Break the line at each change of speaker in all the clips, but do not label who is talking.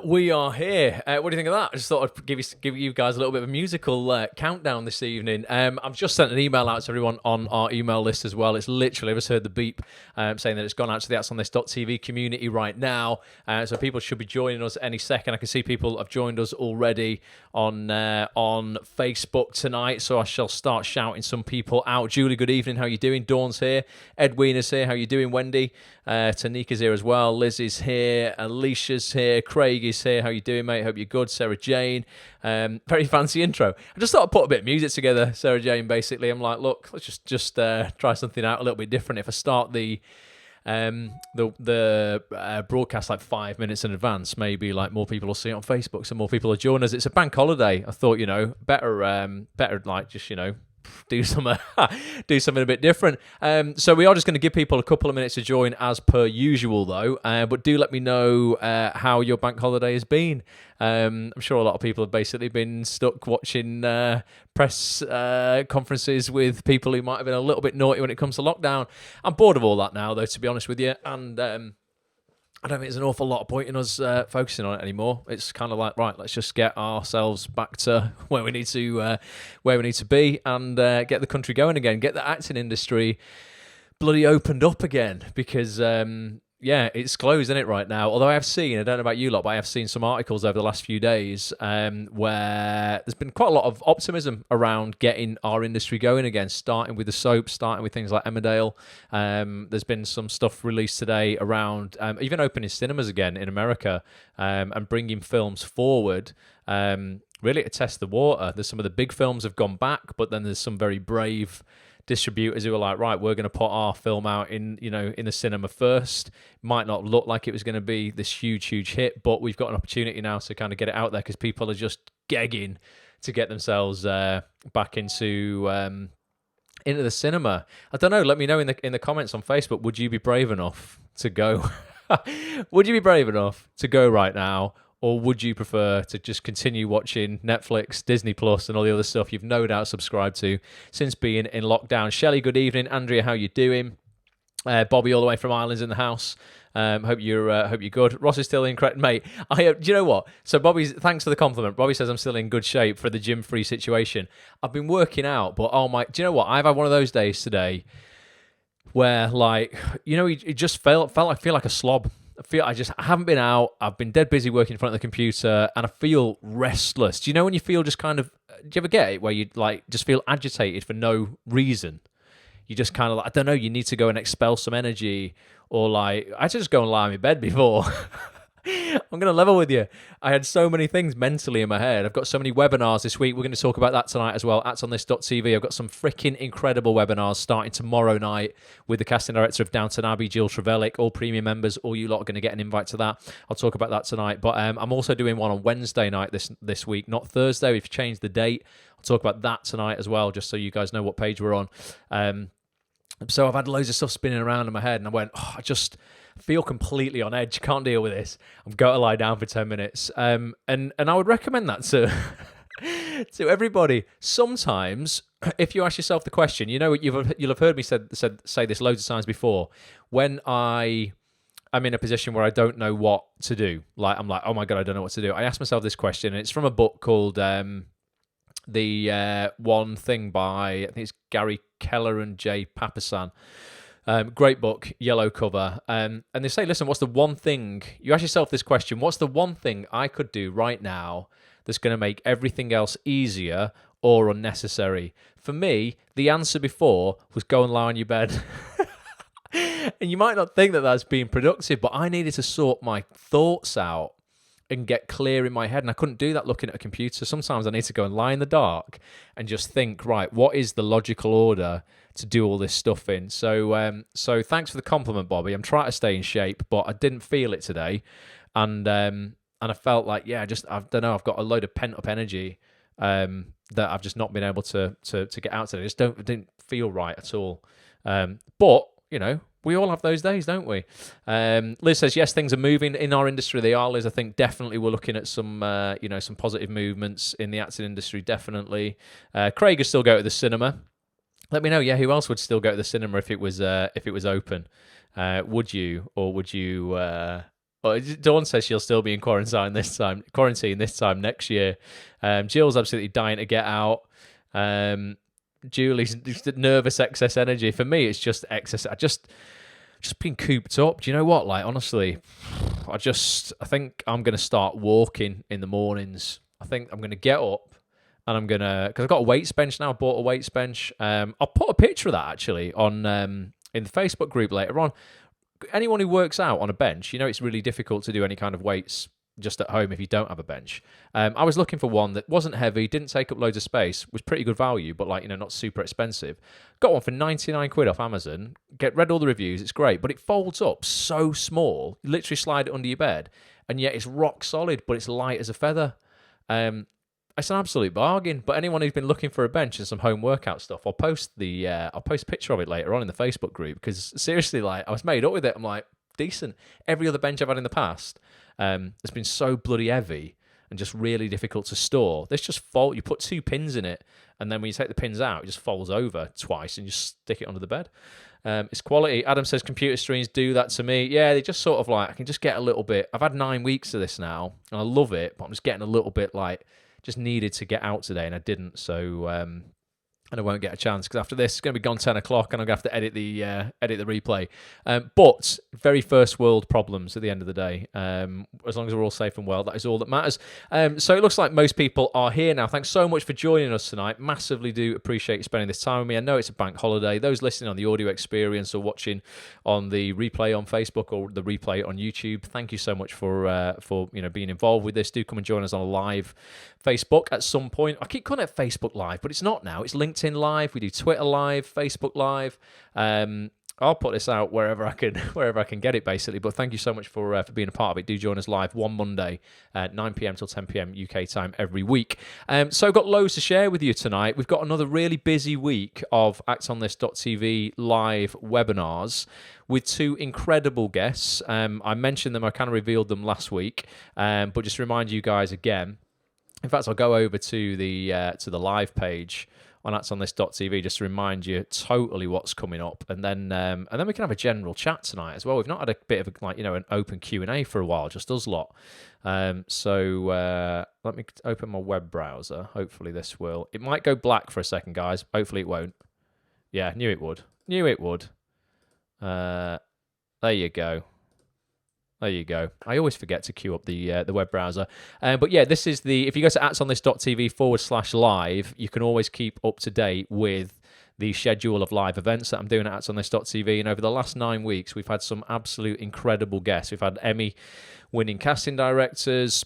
We are here. What do you think of that? I just thought I'd give you guys a little bit of a musical countdown this evening. I've just sent an email out to everyone on our email list as well. It's literally, I just heard the beep saying that it's gone out to the AtsOnThis.tv community right now. So people should be joining us any second. I can see people have joined us already on Facebook tonight. So I shall start shouting some people out. Julie, good evening. How you doing? Dawn's here. Ed Wiener's here. How you doing, Wendy? Tanika's here as well. Liz is here. Alicia's here. Craig is here. How you doing, mate? Hope you're good. Sarah Jane. Very fancy intro. I just thought I'd put a bit of music together, Sarah Jane, basically. I'm like, look, let's just try something out a little bit different. If I start the broadcast like 5 minutes in advance, maybe like more people will see it on Facebook, so more people will join us. It's a bank holiday. I thought, better like just, do something a bit different. So we are just going to give people a couple of minutes to join as per usual, though. But do let me know how your bank holiday has been. I'm sure a lot of people have basically been stuck watching press conferences with people who might have been a little bit naughty when it comes to lockdown. I'm bored of all that now, though, to be honest with you. And I don't think there's an awful lot of point in us focusing on it anymore. It's kind of like, right, let's just get ourselves back to where we need to be, and get the country going again, get the acting industry bloody opened up again, because it's closed, isn't it, right now? Although I don't know about you lot, but I have seen some articles over the last few days where there's been quite a lot of optimism around getting our industry going again, starting with the soap, starting with things like Emmerdale. There's been some stuff released today around even opening cinemas again in America, and bringing films forward, really to test the water. There's some of the big films have gone back, but then there's some very brave distributors who are like, right, we're going to put our film out in the cinema first. Might not look like it was going to be this huge hit, but we've got an opportunity now to kind of get it out there, because people are just gagging to get themselves back into the cinema. I don't know. Let me know in the comments on Facebook. Would you be brave enough to go? Would you be brave enough to go right now? Or would you prefer to just continue watching Netflix, Disney Plus, and all the other stuff you've no doubt subscribed to since being in lockdown? Shelley, good evening. Andrea, how you doing? Bobby, all the way from Ireland's in the house. Hope you're good. Ross is still in, correct, mate. Do you know what? So Bobby's, thanks for the compliment. Bobby says I'm still in good shape for the gym-free situation. I've been working out, but do you know what? I've had one of those days today where, like, it just feel like a slob. I haven't been out. I've been dead busy working in front of the computer, and I feel restless. Do you know when you feel just kind of? Do you ever get it where you like just feel agitated for no reason? You just kind of like, I don't know. You need to go and expel some energy, or like I just go and lie in my bed before. I'm going to level with you. I had so many things mentally in my head. I've got so many webinars this week. We're going to talk about that tonight as well. AtsOnThis.tv. I've got some freaking incredible webinars starting tomorrow night with the casting director of Downton Abbey, Jill Trevellick. All premium members, all you lot are going to get an invite to that. I'll talk about that tonight. But I'm also doing one on Wednesday night this week, not Thursday. We've changed the date. I'll talk about that tonight as well, just so you guys know what page we're on. So I've had loads of stuff spinning around in my head, and I went, I just feel completely on edge. Can't deal with this. I've got to lie down for 10 minutes. And I would recommend that to to everybody. Sometimes, if you ask yourself the question, you'll have heard me say this loads of times before. When I'm in a position where I don't know what to do, like I'm like, oh my God, I don't know what to do. I ask myself this question, and it's from a book called The One Thing by, I think it's Gary Keller and Jay Papasan. Great book, yellow cover. And they say, listen, what's the one thing, you ask yourself this question, what's the one thing I could do right now that's going to make everything else easier or unnecessary? For me, the answer before was go and lie on your bed. And you might not think that that's being productive, but I needed to sort my thoughts out and get clear in my head, and I couldn't do that looking at a computer. Sometimes I need to go and lie in the dark and just think, right, what is the logical order to do all this stuff in? So thanks for the compliment, Bobby. I'm trying to stay in shape, but I didn't feel it today, and I felt like, I don't know, I've got a load of pent up energy that I've just not been able to get out today. It didn't feel right at all. But we all have those days, don't we? Liz says, yes, things are moving in our industry. They are, Liz. I think definitely we're looking at some positive movements in the acting industry, definitely. Craig would still go to the cinema. Let me know, who else would still go to the cinema if it was open? Would you, or would you Well, Dawn says she'll still be in quarantine this time next year. Jill's absolutely dying to get out. Julie's just nervous excess energy. For me, it's just excess. I just been cooped up. Do you know what? Like, honestly, I think I'm going to start walking in the mornings. I think I'm going to get up and I'm going to, because I've got a weights bench now, bought a weights bench. I'll put a picture of that actually on in the Facebook group later on. Anyone who works out on a bench, it's really difficult to do any kind of weights just at home if you don't have a bench. I was looking for one that wasn't heavy, didn't take up loads of space, was pretty good value, but not super expensive. Got one for 99 quid off Amazon. Read all the reviews, it's great, but it folds up so small, you literally slide it under your bed, and yet it's rock solid, but it's light as a feather. It's an absolute bargain. But anyone who's been looking for a bench and some home workout stuff, I'll post a picture of it later on in the Facebook group, because seriously, I was made up with it. I'm like, decent. Every other bench I've had in the past has been so bloody heavy and just really difficult to store. This just fold. You put 2 pins in it, and then when you take the pins out, it just folds over twice and you stick it under the bed. It's quality. Adam says computer screens do that to me. Yeah, they just sort of I can just get a little bit. I've had 9 weeks of this now, and I love it, but I'm just getting a little bit just needed to get out today, and I didn't. So, and I won't get a chance, because after this, it's going to be gone 10 o'clock, and I'm going to have to edit the replay. But very first world problems at the end of the day. As long as we're all safe and well, that is all that matters. So it looks like most people are here now. Thanks so much for joining us tonight. Massively do appreciate you spending this time with me. I know it's a bank holiday. Those listening on the audio experience or watching on the replay on Facebook or the replay on YouTube, thank you so much for being involved with this. Do come and join us on a live Facebook at some point. I keep calling it Facebook Live, but it's not now. It's LinkedIn Live. We do Twitter Live, Facebook Live. I'll put this out wherever I can get it, basically. But thank you so much for being a part of it. Do join us live one Monday at 9 p.m. till 10 p.m. UK time every week. So I've got loads to share with you tonight. We've got another really busy week of actonthis.tv live webinars with 2 incredible guests. I mentioned them. I kind of revealed them last week. But just to remind you guys again, in fact, I'll go over to the live page on actonthis.tv just to remind you totally what's coming up, and then we can have a general chat tonight as well. We've not had a bit of an open Q&A for a while, just us lot. So let me open my web browser. Hopefully this will. It might go black for a second, guys. Hopefully it won't. Yeah, knew it would. There you go. There you go. I always forget to queue up the web browser. But yeah, this is if you go to actonthis.tv/live, you can always keep up to date with the schedule of live events that I'm doing at actonthis.tv. And over the last 9 weeks, we've had some absolute incredible guests. We've had Emmy-winning casting directors,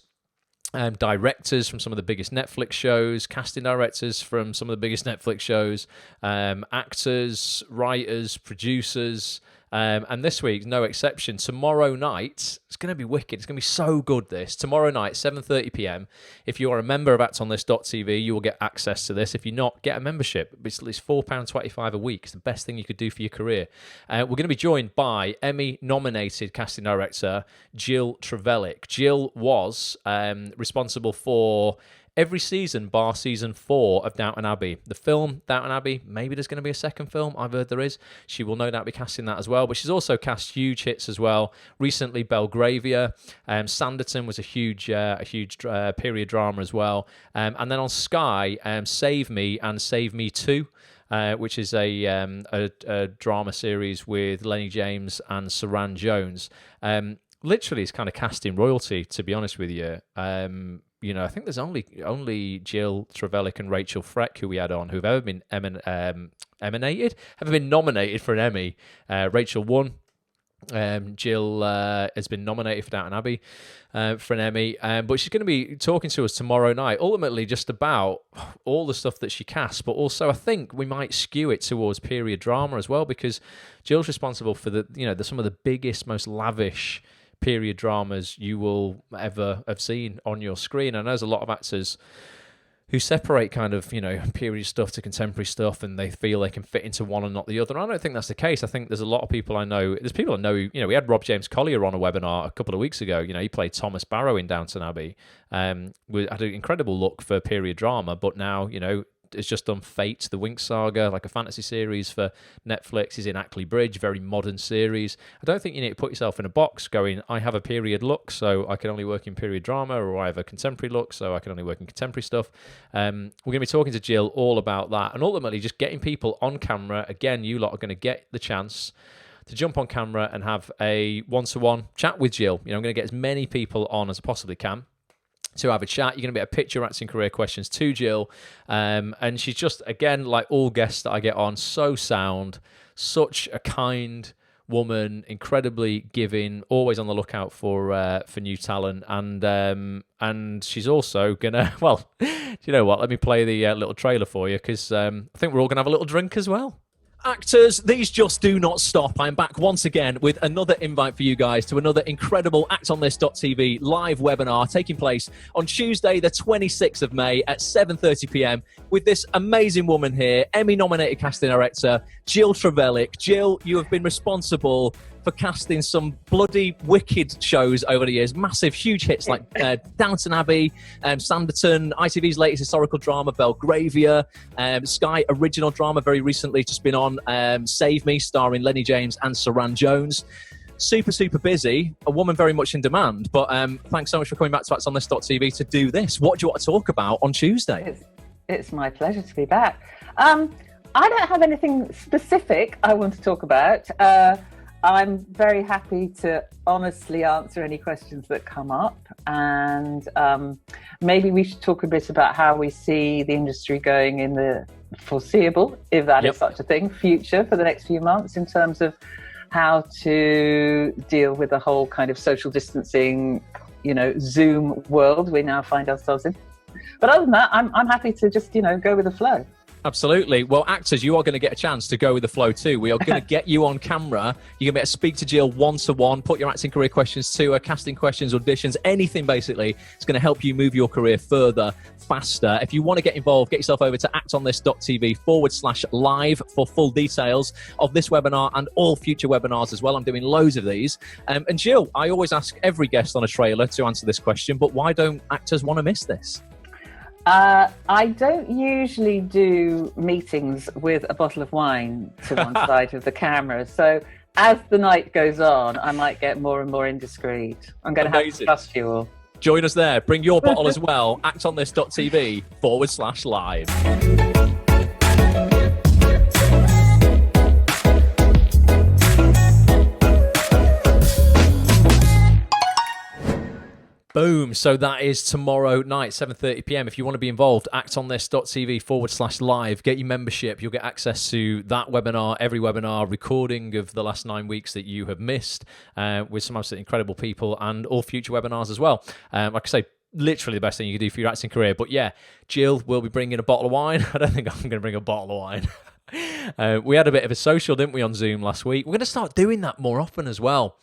directors from some of the biggest Netflix shows, casting directors from some of the biggest Netflix shows, actors, writers, producers. And this week's no exception. Tomorrow night, it's going to be wicked. It's going to be so good, this. Tomorrow night, 7:30 p.m. If you're a member of actonthis.tv, you will get access to this. If you're not, get a membership. It's £4.25 a week. It's the best thing you could do for your career. We're going to be joined by Emmy-nominated casting director Jill Trevellick. Jill was responsible for every season bar season 4 of Downton Abbey. The film Downton Abbey, maybe there's going to be a second film. I've heard there is. She will no doubt be casting that as well. But she's also cast huge hits as well. Recently, Belgravia. Sanditon was a huge period drama as well. And then on Sky, Save Me and Save Me Too, which is a drama series with Lenny James and Saran Jones. Literally, it's kind of casting royalty, to be honest with you. I think there's only Jill Trevellick and Rachel Freck who we had on who've ever been nominated for an Emmy. Rachel won. Jill has been nominated for Downton Abbey for an Emmy, but she's going to be talking to us tomorrow night, ultimately just about all the stuff that she casts, but also I think we might skew it towards period drama as well, because Jill's responsible for some of the biggest, most lavish period dramas you will ever have seen on your screen. And there's a lot of actors who separate kind of, period stuff to contemporary stuff, and they feel they can fit into one and not the other. And I don't think that's the case. I think there's a lot of people I know. There's people I know, we had Rob James Collier on a webinar a couple of weeks ago. He played Thomas Barrow in Downton Abbey. We had an incredible look for period drama, but now, has just done Fate, the Winx Saga, like a fantasy series for Netflix. He's in Ackley Bridge, very modern series. I don't think you need to put yourself in a box going, I have a period look, so I can only work in period drama, or I have a contemporary look, so I can only work in contemporary stuff. We're going to be talking to Jill all about that, and ultimately just getting people on camera. Again, you lot are going to get the chance to jump on camera and have a one-to-one chat with Jill. I'm going to get as many people on as I possibly can to have a chat. You're going to be able to pitch your acting career questions to Jill. And she's just, again, like all guests that I get on, so sound, such a kind woman, incredibly giving, always on the lookout for new talent. And she's also going to, well, do you know what? Let me play the little trailer for you, because I think we're all going to have a little drink as well. Actors, these just do not stop. I'm back once again with another invite for you guys to another incredible actonthis.tv live webinar taking place on Tuesday, the 26th of May at 7:30 p.m. with this amazing woman here, Emmy-nominated casting director, Jill Trevellick. Jill, you have been responsible for casting some bloody wicked shows over the years. Massive, huge hits like Downton Abbey, Sanditon, ITV's latest historical drama, Belgravia, Sky original drama very recently just been on, Save Me, starring Lenny James and Saran Jones. Super, super busy. A woman very much in demand. But thanks so much for coming back to actonthis.tv to do this. What do you want to talk about on Tuesday?
It's my pleasure to be back. I don't have anything specific I want to talk about. I'm very happy to honestly answer any questions that come up, and maybe we should talk a bit about how we see the industry going in the foreseeable, if that is such a thing, future for the next few months, in terms of how to deal with the whole kind of social distancing, Zoom world we now find ourselves in. But other than that, I'm happy to just, go with the flow.
Absolutely. Well, actors, you are going to get a chance to go with the flow too. We are going to get you on camera. You're going to be able to speak to Jill one-to-one, put your acting career questions to her, casting questions, auditions, anything basically. It's going to help you move your career further, faster. If you want to get involved, get yourself over to actonthis.tv/live for full details of this webinar and all future webinars as well. I'm doing loads of these. And Jill, I always ask every guest on a trailer to answer this question, but why don't actors want to miss this?
I don't usually do meetings with a bottle of wine to one side of the camera. So as the night goes on, I might get more and more indiscreet. I'm going to have to trust you all.
Join us there. Bring your bottle as well. actonthis.tv/live. Boom. So that is tomorrow night, 7:30 p.m. If you want to be involved, actonthis.tv/live. Get your membership. You'll get access to that webinar, every webinar, recording of the last 9 weeks that you have missed, with some absolutely incredible people, and all future webinars as well. Like I say, literally the best thing you can do for your acting career. But yeah, Jill will be bringing a bottle of wine. I don't think I'm going to bring a bottle of wine. We had a bit of a social, didn't we, on Zoom last week? We're going to start doing that more often as well.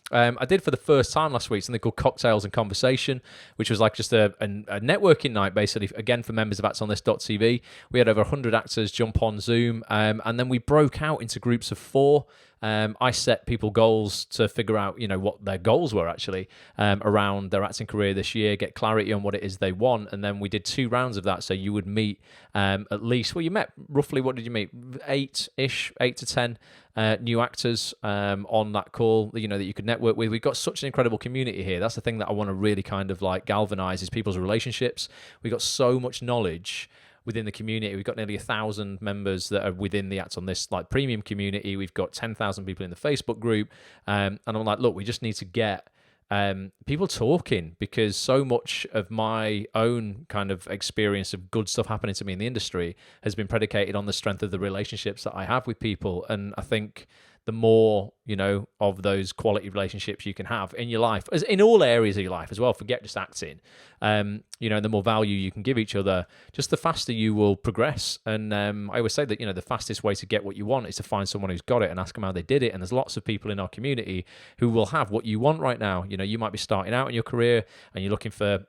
I did for the first time last week something called Cocktails and Conversation, which was like just a networking night, basically, again, for members of actonthis.tv. We had over 100 actors jump on Zoom, and then we broke out into groups of 4. I set people goals to figure out, what their goals were actually around their acting career this year, get clarity on what it is they want, and then we did 2 rounds of that. So you would meet at least, you met roughly, what did you meet? 8 to 10 new actors on that call, that you could network with. We've got such an incredible community here. That's the thing that I want to really kind of like galvanize, is people's relationships. We've got so much knowledge within the community. We've got nearly 1,000 members that are within the Act on This like premium community. We've got 10,000 people in the Facebook group, and I'm like, look, we just need to get people talking, because so much of my own kind of experience of good stuff happening to me in the industry has been predicated on the strength of the relationships that I have with people. And I think the more, of those quality relationships you can have in your life, as in all areas of your life as well, forget just acting, the more value you can give each other, just the faster you will progress. And I always say that, the fastest way to get what you want is to find someone who's got it and ask them how they did it. And there's lots of people in our community who will have what you want right now. You might be starting out in your career and you're looking for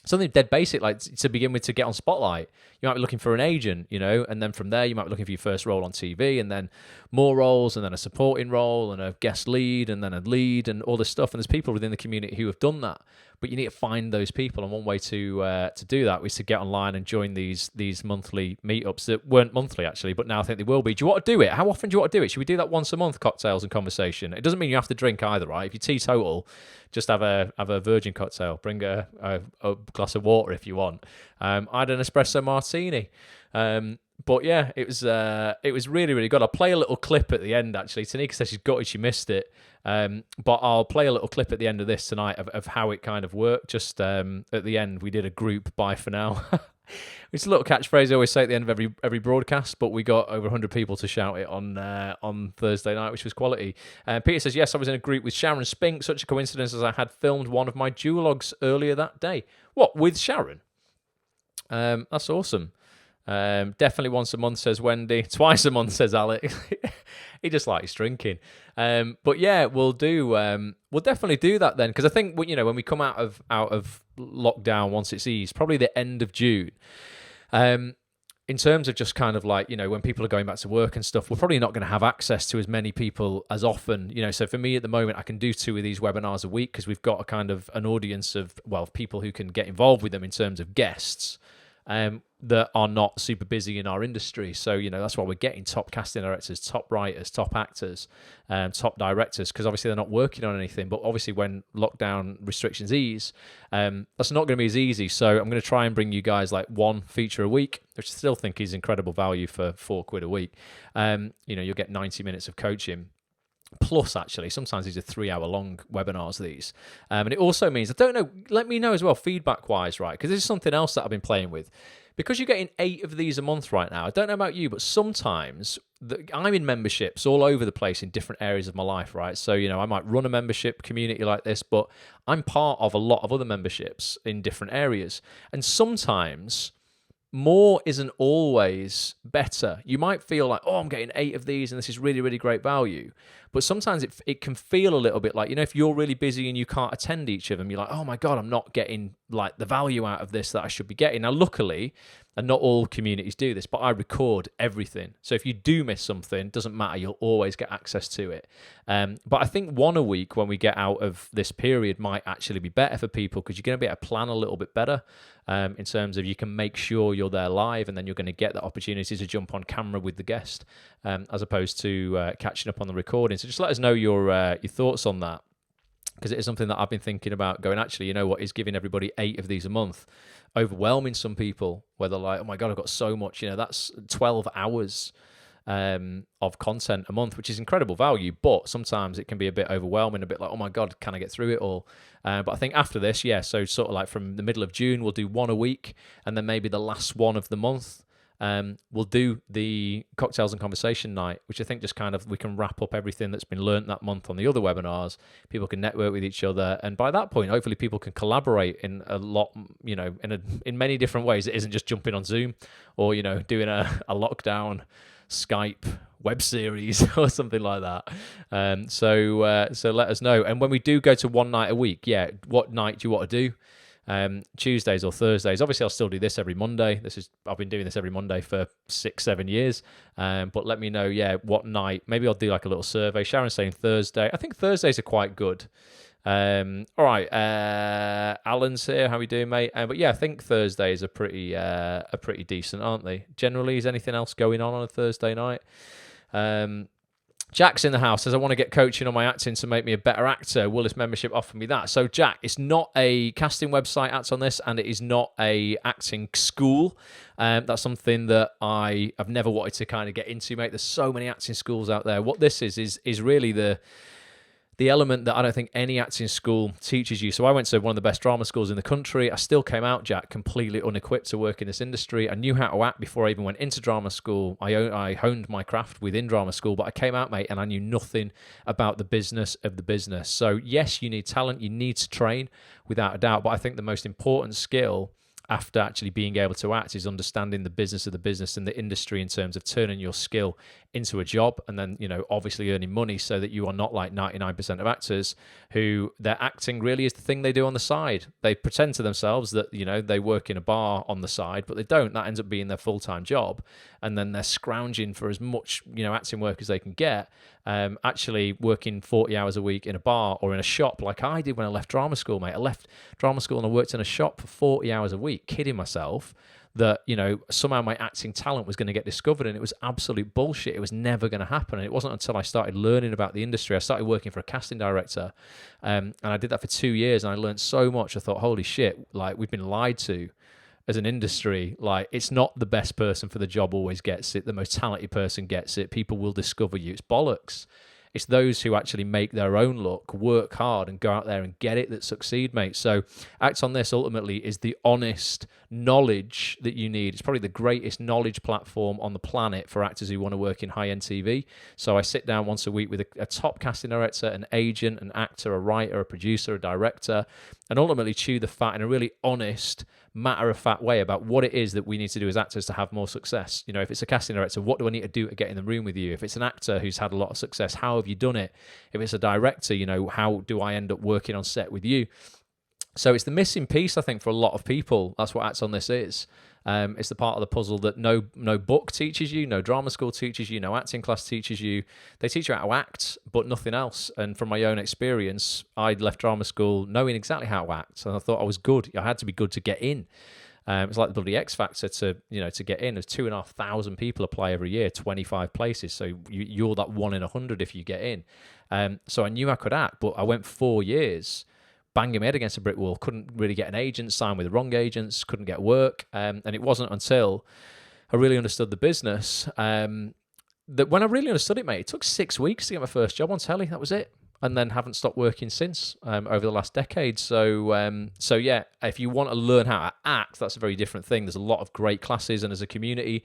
something dead basic, like to begin with, to get on Spotlight. You might be looking for an agent, and then from there you might be looking for your first role on TV, and then more roles, and then a supporting role, and a guest lead, and then a lead, and all this stuff. And there's people within the community who have done that, but you need to find those people. And one way to do that was to get online and join these monthly meetups that weren't monthly actually, but now I think they will be. Do you want to do it? How often do you want to do it? Should we do that once a month, cocktails and conversation? It doesn't mean you have to drink either, right? If you're teetotal, just have a virgin cocktail. Bring a glass of water if you want. I had an espresso martini. But yeah, it was really, really good. I'll play a little clip at the end, actually. Tanika says she's gutted she missed it. But I'll play a little clip at the end of this tonight of how it kind of worked. Just at the end, we did a group bye for now. It's a little catchphrase I always say at the end of every broadcast, but we got over 100 people to shout it on Thursday night, which was quality. Peter says, yes, I was in a group with Sharon Spink. Such a coincidence as I had filmed one of my duologues earlier that day. What, with Sharon? That's awesome. Definitely once a month, says Wendy. Twice a month, says Alex. He just likes drinking. But yeah, we'll definitely do that then, because I think when we come out of lockdown, once it's eased, probably the end of June. In terms of just kind of like, when people are going back to work and stuff, we're probably not going to have access to as many people as often, so for me at the moment, I can do 2 of these webinars a week because we've got a kind of an audience of people who can get involved with them in terms of guests. That are not super busy in our industry. So, that's why we're getting top casting directors, top writers, top actors, top directors, because obviously they're not working on anything. But obviously when lockdown restrictions ease, that's not going to be as easy. So I'm going to try and bring you guys like 1 feature a week, which I still think is incredible value for £4 a week. You'll get 90 minutes of coaching. Plus, actually, sometimes these are 3-hour long webinars, these. And it also means, I don't know, let me know as well, feedback-wise, right? Because this is something else that I've been playing with. Because you're getting 8 of these a month right now, I don't know about you, but sometimes I'm in memberships all over the place in different areas of my life, right? So, I might run a membership community like this, but I'm part of a lot of other memberships in different areas. And sometimes more isn't always better. You might feel like, I'm getting 8 of these and this is really, really great value. But sometimes it can feel a little bit like, if you're really busy and you can't attend each of them, you're like, oh my God, I'm not getting like the value out of this that I should be getting. Now, luckily, and not all communities do this, but I record everything. So if you do miss something, doesn't matter, you'll always get access to it. But I think 1 a week when we get out of this period might actually be better for people because you're going to be able to plan a little bit better in terms of you can make sure you're there live and then you're going to get the opportunity to jump on camera with the guest as opposed to catching up on the recording. So just let us know your thoughts on that, because it is something that I've been thinking about going, actually, what is giving everybody 8 of these a month overwhelming some people, where they're like, oh my God, I've got so much, that's 12 hours of content a month, which is incredible value, but sometimes it can be a bit overwhelming, a bit like, oh my God, can I get through it all? But I think after this, so sort of like from the middle of June, we'll do 1 a week, and then maybe the last one of the month, we'll do the cocktails and conversation night, which I think just kind of we can wrap up everything that's been learnt that month on the other webinars. People can network with each other, and by that point, hopefully, people can collaborate in a lot, in many different ways. It isn't just jumping on Zoom or doing a lockdown Skype web series or something like that. So let us know. And when we do go to 1 night a week, what night do you want to do? Tuesdays or Thursdays. Obviously, I'll still do this every Monday. I've been doing this every Monday for 6-7 years. But let me know, what night. Maybe I'll do like a little survey. Sharon's saying Thursday. I think Thursdays are quite good. All right, Alan's here. How are we doing, mate? But I think Thursdays are pretty decent, aren't they? Generally, is anything else going on a Thursday night? Jack's in the house, says, I want to get coaching on my acting to make me a better actor. Will this membership offer me that? So, Jack, it's not a casting website act on this, and it is not a acting school. That's something that I've never wanted to kind of get into, mate. There's so many acting schools out there. What this is really the element that I don't think any acting school teaches you. So I went to one of the best drama schools in the country. I still came out, Jack, completely unequipped to work in this industry. I knew how to act before I even went into drama school. I honed my craft within drama school, but I came out, mate, and I knew nothing about the business of the business. So yes, you need talent. You need to train without a doubt. But I think the most important skill after actually being able to act is understanding the business of the business and the industry in terms of turning your skill into a job, and then, you know, obviously earning money, so that you are not like 99% of actors who their acting really is the thing they do on the side. They pretend to themselves that, you know, they work in a bar on the side, but they don't. That ends up being their full-time job, and then they're scrounging for as much, you know, acting work as they can get, actually working 40 hours a week in a bar or in a shop, like I did when I left drama school, mate. I left drama school and I worked in a shop for 40 hours a week, kidding myself that, you know, somehow my acting talent was going to get discovered, and it was absolute bullshit. It was never going to happen. And it wasn't until I started learning about the industry. I started working for a casting director, and I did that for 2 years, and I learned so much. I thought, holy shit, like, we've been lied to as an industry. Like, it's not the best person for the job always gets it. The most talented person gets it. People will discover you. It's bollocks. It's those who actually make their own luck, work hard, and go out there and get it that succeed, mate. So Act on This ultimately is the honest knowledge that you need. It's probably the greatest knowledge platform on the planet for actors who want to work in high-end TV. So I sit down once a week with a top casting director, an agent, an actor, a writer, a producer, a director, and ultimately chew the fat in a really honest, matter-of-fact way about what it is that we need to do as actors to have more success. You know, if it's a casting director, what do I need to do to get in the room with you? If it's an actor who's had a lot of success, how have you done it? If it's a director, you know, how do I end up working on set with you? So it's the missing piece, I think, for a lot of people. That's what Act on This is. It's the part of the puzzle that no book teaches you, no drama school teaches you, no acting class teaches you. They teach you how to act, but nothing else. And from my own experience, I'd left drama school knowing exactly how to act, and I thought I was good. I had to be good to get in. It's like the bloody X Factor to get in. There's 2,500 people apply every year, 25 places. So you're that 1 in 100 if you get in. So I knew I could act, but I went 4 years banging my head against a brick wall, couldn't really get an agent, signed with the wrong agents, couldn't get work. And it wasn't until I really understood the business that when I really understood it, mate, it took 6 weeks to get my first job on telly. That was it. And then haven't stopped working since over the last decade. So yeah, if you want to learn how to act, that's a very different thing. There's a lot of great classes, and as a community,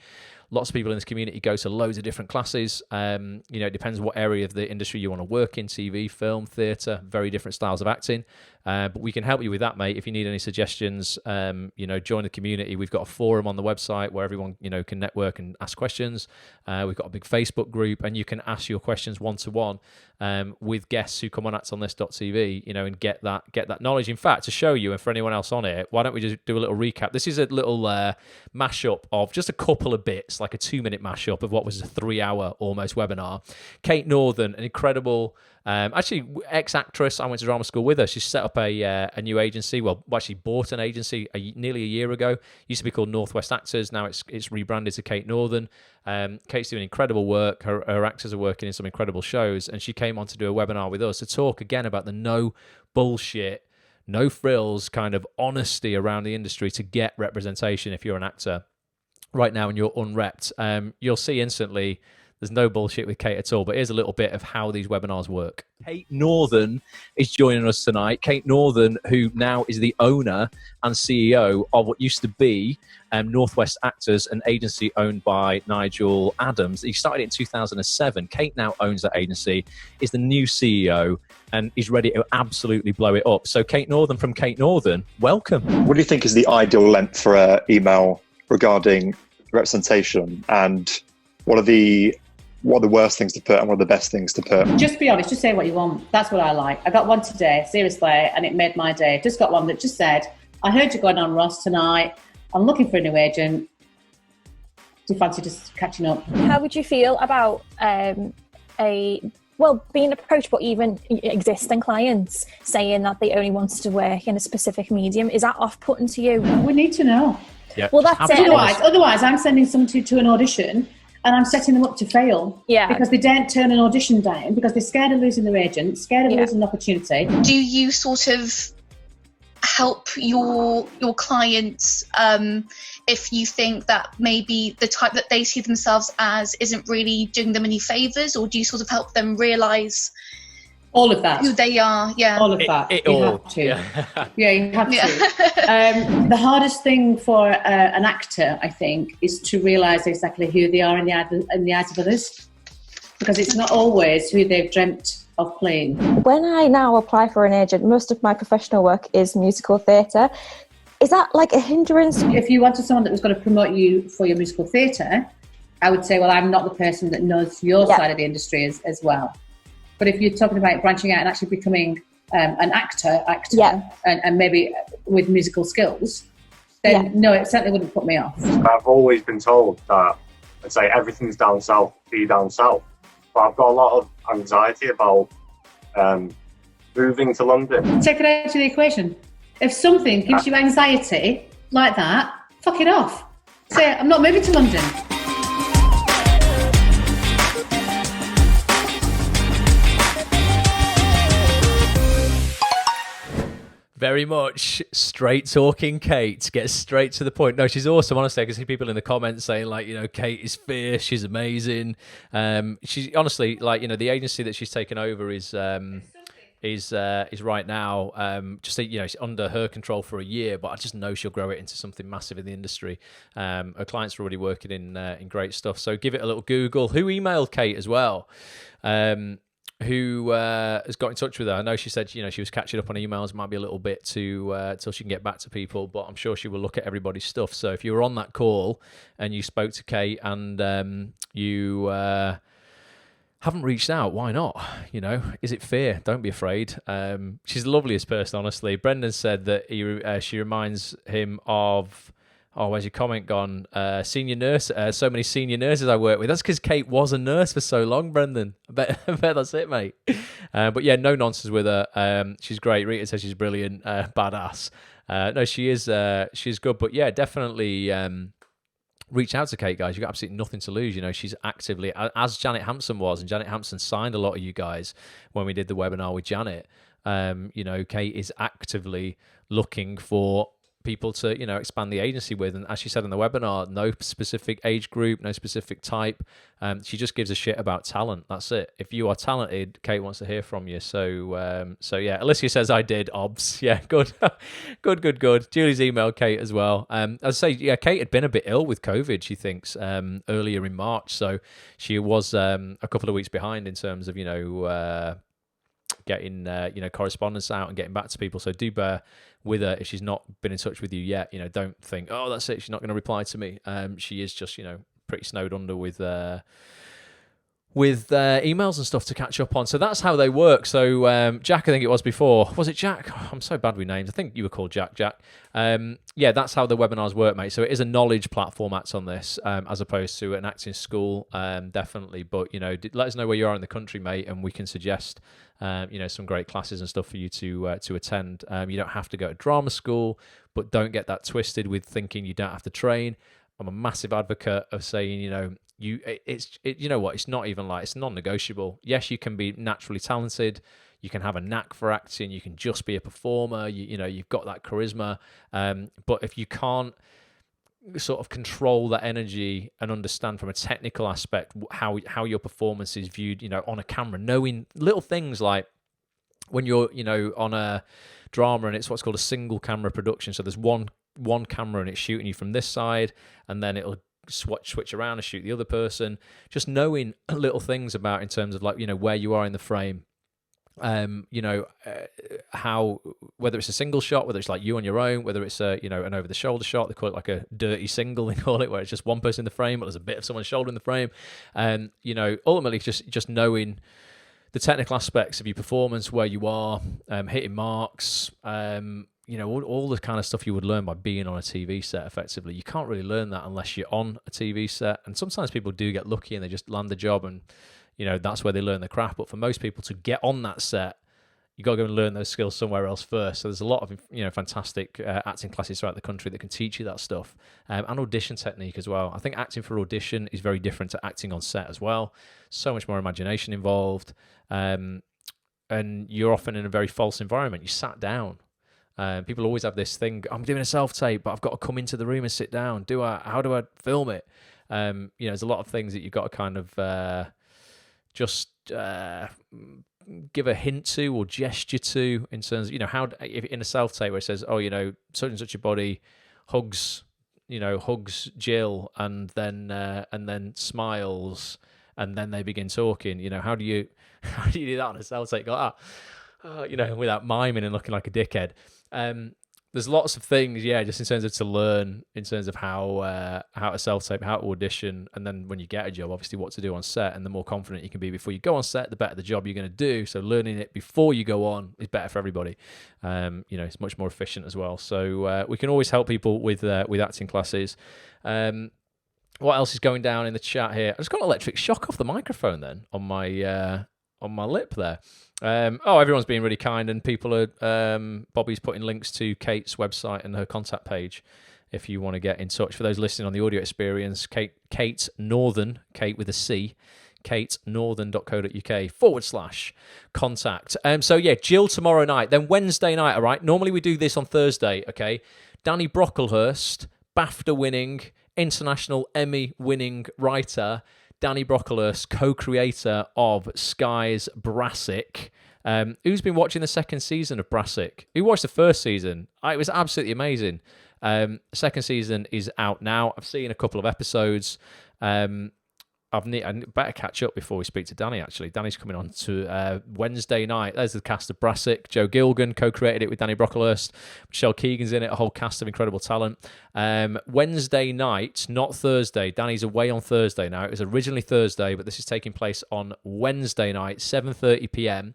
lots of people in this community go to loads of different classes. It depends what area of the industry you want to work in, TV, film, theatre, very different styles of acting. But we can help you with that, mate. If you need any suggestions, join the community. We've got a forum on the website where everyone, can network and ask questions. We've got a big Facebook group, and you can ask your questions one-to-one with guests who come on actonthis.tv, and get that knowledge. In fact, to show you, and for anyone else on it, why don't we just do a little recap? This is a little mashup of just a couple of bits, like a 2-minute mashup of what was a 3-hour almost webinar. Kate Northern, an incredible, actually ex-actress. I went to drama school with her. She set up a new agency. Well, actually bought an agency nearly a year ago. Used to be called Northwest Actors. Now it's rebranded to Kate Northern. Kate's doing incredible work. Her actors are working in some incredible shows, and she came on to do a webinar with us to talk again about the no bullshit, no frills kind of honesty around the industry to get representation if you're an actor right now and you're unrepped. You'll see instantly there's no bullshit with Kate at all, but here's a little bit of how these webinars work. Kate Northern is joining us tonight. Kate Northern, who now is the owner and CEO of what used to be Northwest Actors, an agency owned by Nigel Adams. He started it in 2007. Kate now owns that agency, is the new CEO, and is ready to absolutely blow it up. So Kate Northern from Kate Northern, welcome.
What do you think is the ideal length for an email regarding representation, and what are the worst things to put and what are the best things to put?
Just be honest, just say what you want. That's what I like. I got one today, seriously, and it made my day. Just got one that just said, I heard you going on Ross tonight. I'm looking for a new agent. Do you fancy just catching up?
How would you feel about being approached, but even existing clients saying that they only want to work in a specific medium? Is that off-putting to you?
We need to know.
Yeah.
Well, that's it.
Otherwise, I'm sending somebody to an audition and I'm setting them up to fail.
Yeah.
Because they don't turn an audition down because they're scared of losing their agent, scared of losing an opportunity.
Do you sort of help your clients if you think that maybe the type that they see themselves as isn't really doing them any favours, or do you sort of help them realise
all of that,
who they are? Yeah,
all of that. You have to. Yeah, you have to. The hardest thing for an actor, I think, is to realise exactly who they are in the eyes of others, because it's not always who they've dreamt of playing.
When I now apply for an agent, most of my professional work is musical theatre. Is that like a hindrance?
If you wanted someone that was going to promote you for your musical theatre, I would say, well, I'm not the person that knows your side of the industry as well. But if you're talking about branching out and actually becoming an actor, and maybe with musical skills, then no, it certainly wouldn't put me off.
I've always been told that I'd say everything's down south, be down south. But I've got a lot of anxiety about moving to London.
Take it out of the equation. If something gives you anxiety like that, fuck it off. Say, I'm not moving to London.
Very much straight talking Kate, gets straight to the point. No, she's awesome, honestly. I can see people in the comments saying, like, you know, Kate is fierce, she's amazing. She's honestly, like, you know, the agency that she's taken over is right now just, you know, it's under her control for a year, but I just know she'll grow it into something massive in the industry. Her clients are already working in great stuff, so give it a little Google. Who emailed Kate as well? Who has got in touch with her? I know she said, you know, she was catching up on emails. It might be a little bit till she can get back to people, but I'm sure she will look at everybody's stuff. So if you were on that call and you spoke to Kate and you haven't reached out, why not? You know, is it fear? Don't be afraid. She's the loveliest person, honestly. Brendan said that she reminds him of... Oh, where's your comment gone? Senior nurse. So many senior nurses I work with. That's because Kate was a nurse for so long, Brendan. I bet that's it, mate. But yeah, no nonsense with her. She's great. Rita says she's brilliant, badass. No, she is. She's good. But yeah, definitely reach out to Kate, guys. You've got absolutely nothing to lose. You know, she's actively, as Janet Hampson was, and Janet Hampson signed a lot of you guys when we did the webinar with Janet. You know, Kate is actively looking for people to, you know, expand the agency with, and as she said in the webinar, no specific age group, no specific type. She just gives a shit about talent. That's it. If you are talented, Kate wants to hear from you. So yeah, Alicia says I did obs. Yeah, good. good. Julie's emailed Kate as well. As I say, yeah, Kate had been a bit ill with COVID, she thinks, earlier in March, so she was a couple of weeks behind in terms of, you know, getting you know, correspondence out and getting back to people. So do bear with her if she's not been in touch with you yet. You know, don't think, oh, that's it, she's not going to reply to me. She is just, you know, pretty snowed under with emails and stuff to catch up on. So that's how they work. So Jack, I think it was before. Was it Jack? Oh, I'm so bad with names. I think you were called Jack. Yeah, that's how the webinars work, mate. So it is a knowledge platform Acts on this, as opposed to an acting school, definitely. But, you know, let us know where you are in the country, mate, and we can suggest, you know, some great classes and stuff for you to attend. You don't have to go to drama school, but don't get that twisted with thinking you don't have to train. I'm a massive advocate of saying, you know, you know what, it's not even like, it's non-negotiable. Yes, you can be naturally talented, you can have a knack for acting, you can just be a performer, you know, you've got that charisma, but if you can't sort of control that energy and understand from a technical aspect how your performance is viewed, you know, on a camera, knowing little things like when you're, you know, on a drama and it's what's called a single camera production, so there's one camera and it's shooting you from this side, and then it'll switch around and shoot the other person. Just knowing little things about, in terms of, like, you know, where you are in the frame, you know, how, whether it's a single shot, whether it's like you on your own, whether it's a, you know, an over the shoulder shot, they call it like a dirty single, they call it, where it's just one person in the frame but there's a bit of someone's shoulder in the frame. And you know, ultimately just knowing the technical aspects of your performance, where you are, hitting marks, you know, all the kind of stuff you would learn by being on a TV set effectively. You can't really learn that unless you're on a TV set. And sometimes people do get lucky and they just land the job and, you know, that's where they learn the craft. But for most people to get on that set, you got to go and learn those skills somewhere else first. So there's a lot of, you know, fantastic acting classes throughout the country that can teach you that stuff. And Audition Technique as well. I think acting for audition is very different to acting on set as well. So much more imagination involved. And you're often in a very false environment. You sat down. People always have this thing, I'm doing a self-tape, but I've got to come into the room and sit down. How do I film it? You know, there's a lot of things that you've got to kind of just give a hint to or gesture to, in terms of, you know, how, if in a self-tape where it says, oh, you know, such and such a body hugs Jill and then smiles and then they begin talking. You know, how do you do that on a self-tape? Go, you know, without miming and looking like a dickhead. there's lots of things, yeah, just in terms of to learn, in terms of how to self-tape, how to audition, and then when you get a job, obviously what to do on set. And the more confident you can be before you go on set, the better the job you're going to do. So learning it before you go on is better for everybody. It's much more efficient as well. So we can always help people with acting classes. What else is going down in the chat here? I just got an electric shock off the microphone then on my lip there. Everyone's being really kind, and people are. Bobby's putting links to Kate's website and her contact page if you want to get in touch. For those listening on the audio experience, Kate Northern, Kate with a C, katenorthern.co.uk/contact. Jill tomorrow night, then Wednesday night. All right. Normally we do this on Thursday. Okay. Danny Brocklehurst, BAFTA winning, International Emmy winning writer. Danny Brocklehurst, co-creator of Sky's Brassic, who's been watching the second season of Brassic. Who watched the first season? It was absolutely amazing. Second season is out now. I've seen a couple of episodes. I better catch up before we speak to Danny, actually. Danny's coming on to Wednesday night. There's the cast of Brassic. Joe Gilgan co-created it with Danny Brocklehurst. Michelle Keegan's in it, a whole cast of incredible talent. Wednesday night, not Thursday. Danny's away on Thursday now. It was originally Thursday, but this is taking place on Wednesday night, 7:30 p.m.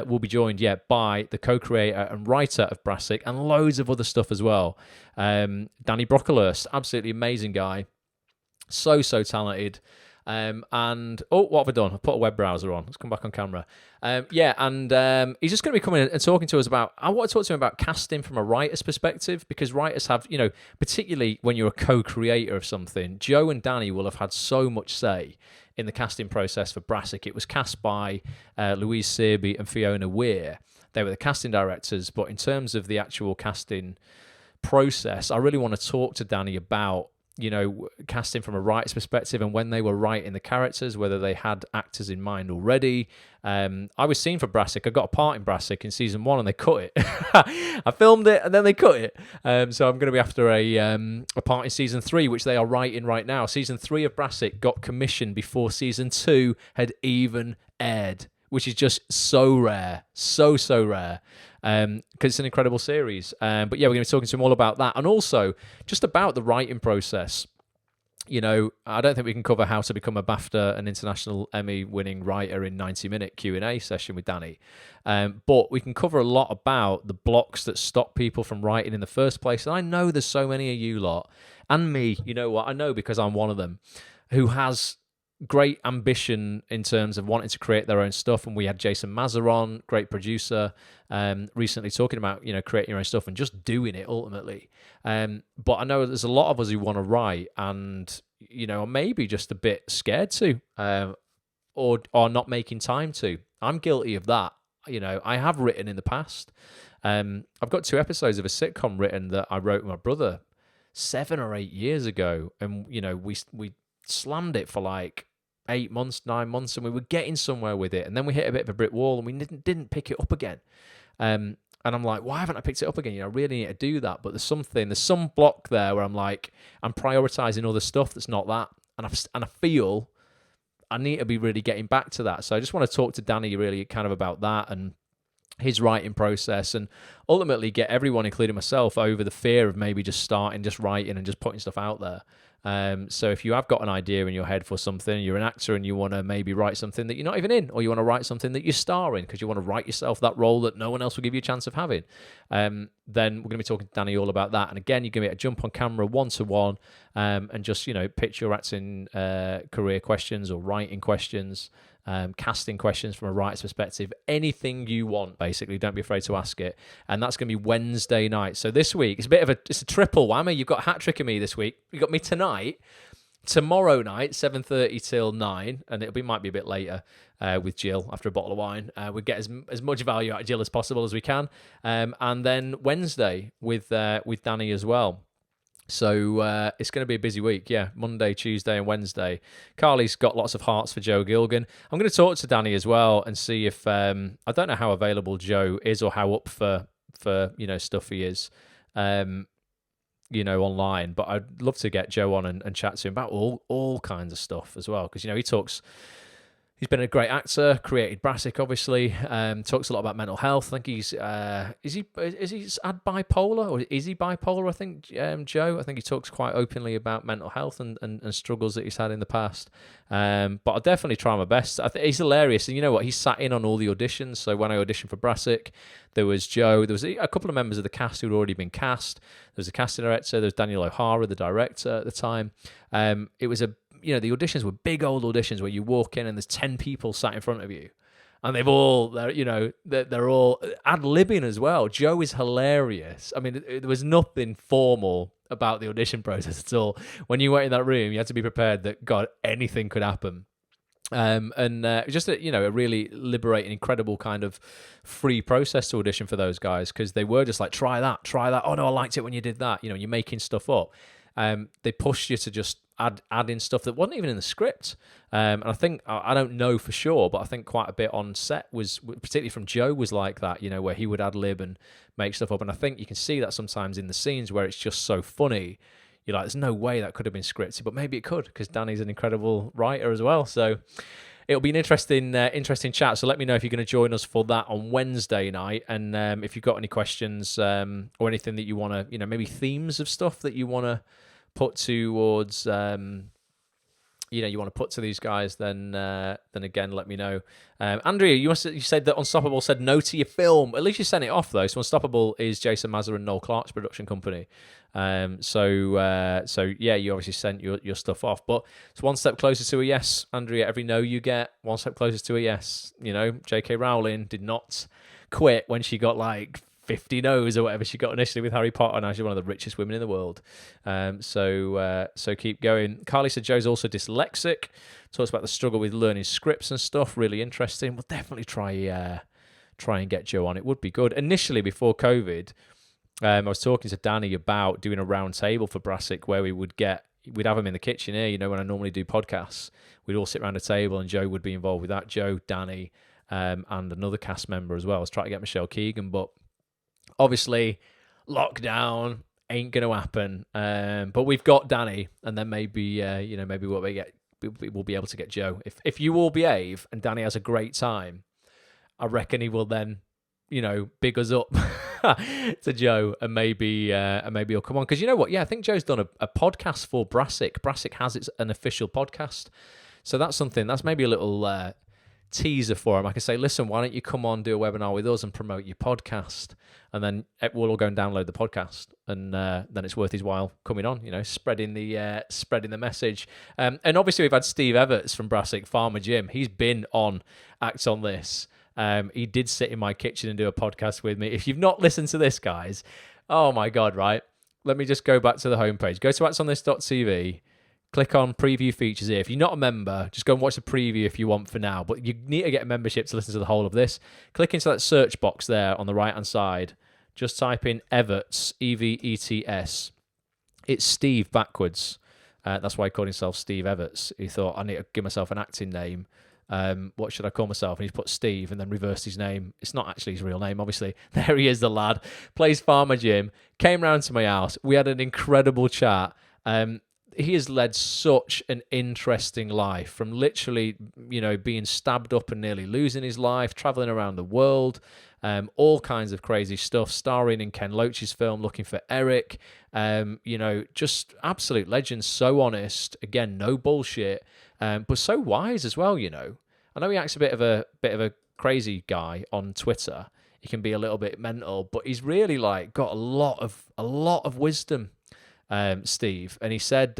We'll be joined, by the co-creator and writer of Brassic and loads of other stuff as well. Danny Brocklehurst, absolutely amazing guy. So talented. What have I done? I've put a web browser on. Let's come back on camera. He's just going to be coming and talking to us about, I want to talk to him about casting from a writer's perspective, because writers have, particularly when you're a co-creator of something, Joe and Danny will have had so much say in the casting process for Brassic. It was cast by Louise Searby and Fiona Weir. They were the casting directors, but in terms of the actual casting process, I really want to talk to Danny about casting from a writer's perspective and when they were writing the characters, whether they had actors in mind already. I was seen for Brassic. I got a part in Brassic in season 1 and they cut it. I filmed it and then they cut it. So I'm going to be after a part in season 3, which they are writing right now. Season 3 of Brassic got commissioned before season 2 had even aired, which is just so rare. So rare. Because it's an incredible series. We're going to be talking to him all about that, and also just about the writing process. I don't think we can cover how to become a BAFTA and International Emmy winning writer in 90-minute Q&A session with Danny. But we can cover a lot about the blocks that stop people from writing in the first place. And I know there's so many of you lot, and me, you know what? I know because I'm one of them, who has great ambition in terms of wanting to create their own stuff. And we had Jason Mazeron, great producer, recently talking about, creating your own stuff and just doing it ultimately. But I know there's a lot of us who want to write and, are maybe just a bit scared to, or not making time to. I'm guilty of that. I have written in the past. I've got 2 episodes of a sitcom written that I wrote with my brother 7 or 8 years ago. And, we slammed it for like 8 months, 9 months, and we were getting somewhere with it. And then we hit a bit of a brick wall and we didn't pick it up again. And I'm like, why haven't I picked it up again? I really need to do that. But there's some block there where I'm like, I'm prioritizing other stuff that's not that. And I feel I need to be really getting back to that. So I just want to talk to Danny really kind of about that and his writing process, and ultimately get everyone, including myself, over the fear of maybe just writing and just putting stuff out there. So if you have got an idea in your head for something, you're an actor and you want to maybe write something that you're not even in, or you want to write something that you're starring because you want to write yourself that role that no one else will give you a chance of having, then we're going to be talking to Danny all about that. And again, you're going to be able to jump on camera 1-to-1 and just, pitch your acting career questions or writing questions, casting questions from a writer's perspective, anything you want, basically. Don't be afraid to ask it. And that's going to be Wednesday night. So this week, it's a triple whammy. You've got a hat trick of me this week. You've got me tonight, tomorrow night, 7:30 till 9, and might be a bit later with Jill after a bottle of wine. We get as much value out of Jill as possible as we can. And then Wednesday with Danny as well. So it's going to be a busy week, Monday, Tuesday and Wednesday. Carly's got lots of hearts for Joe Gilgan. I'm going to talk to Danny as well and see if, I don't know how available Joe is or how up for stuff he is, online. But I'd love to get Joe on and chat to him about all kinds of stuff as well. Because, he talks He's been a great actor, created Brassic, obviously. Talks a lot about mental health. I think he's is he had bipolar, or is he bipolar? I think Joe. I think he talks quite openly about mental health and struggles that he's had in the past. But I'll definitely try my best. I think he's hilarious, and you know what? He sat in on all the auditions. So when I auditioned for Brassic, there was Joe. There was a couple of members of the cast who had already been cast. There was a casting director. There was Daniel O'Hara, the director at the time. It was the auditions were big old auditions where you walk in and there's 10 people sat in front of you, and they're all ad-libbing as well. Joe is hilarious. I mean, there was nothing formal about the audition process at all. When you went in that room, you had to be prepared that, God, anything could happen. Just a really liberating, incredible kind of free process to audition for those guys, because they were just like, try that. Oh no, I liked it when you did that. You're making stuff up. They pushed you to just add in stuff that wasn't even in the script. And I think, I don't know for sure, but I think quite a bit on set was, particularly from Joe, was like that, where he would ad lib and make stuff up. And I think you can see that sometimes in the scenes where it's just so funny. You're like, there's no way that could have been scripted, but maybe it could, because Danny's an incredible writer as well. So it'll be an interesting chat. So let me know if you're going to join us for that on Wednesday night. And if you've got any questions or anything that you want to, maybe themes of stuff that you want to put towards, you want to put to these guys, then again, let me know. Andrea, you said that Unstoppable said no to your film. At least you sent it off, though. So Unstoppable is Jason Mazza and Noel Clark's production company. So yeah, you obviously sent your stuff off. But it's one step closer to a yes, Andrea. Every no you get, one step closer to a yes. J.K. Rowling did not quit when she got like 50 no's or whatever she got initially with Harry Potter. Now she's one of the richest women in the world. So keep going. Carly said Joe's also dyslexic. Talks about the struggle with learning scripts and stuff. Really interesting. We'll definitely try and get Joe on. It would be good. Initially, before COVID, I was talking to Danny about doing a round table for Brassic where we'd have him in the kitchen here, when I normally do podcasts. We'd all sit around a table and Joe would be involved with that. Joe, Danny, and another cast member as well. I was trying to get Michelle Keegan, but obviously, lockdown ain't going to happen. But we've got Danny, and then maybe we'll be able to get Joe. If you all behave and Danny has a great time, I reckon he will then, big us up to Joe, and maybe he'll come on. Because you know what? Yeah, I think Joe's done a podcast for Brassic. Brassic has an official podcast, so that's something. That's maybe a little teaser for him. I can say, listen, why don't you come on, do a webinar with us and promote your podcast, and then we'll all go and download the podcast, and then it's worth his while coming on, spreading the message. And obviously we've had Steve Everts from Brassic, Farmer Jim. He's been on Act on This. He did sit in my kitchen and do a podcast with me. If you've not listened to this, guys, oh my God, right? Let me just go back to the homepage. Go to actsonthis.tv. Click on preview features here. If you're not a member, just go and watch the preview if you want for now. But you need to get a membership to listen to the whole of this. Click into that search box there on the right-hand side. Just type in Everts, E-V-E-T-S. It's Steve backwards. That's why he called himself Steve Everts. He thought, I need to give myself an acting name. What should I call myself? And he's put Steve and then reversed his name. It's not actually his real name, obviously. There he is, the lad. Plays Farmer Jim. Came round to my house. We had an incredible chat. He has led such an interesting life, from literally, being stabbed up and nearly losing his life, traveling around the world, all kinds of crazy stuff, starring in Ken Loach's film Looking for Eric. Just absolute legend, so honest. Again, no bullshit, but so wise as well. I know he acts a bit of a crazy guy on Twitter. He can be a little bit mental, but he's really got a lot of wisdom. Steve, and he said,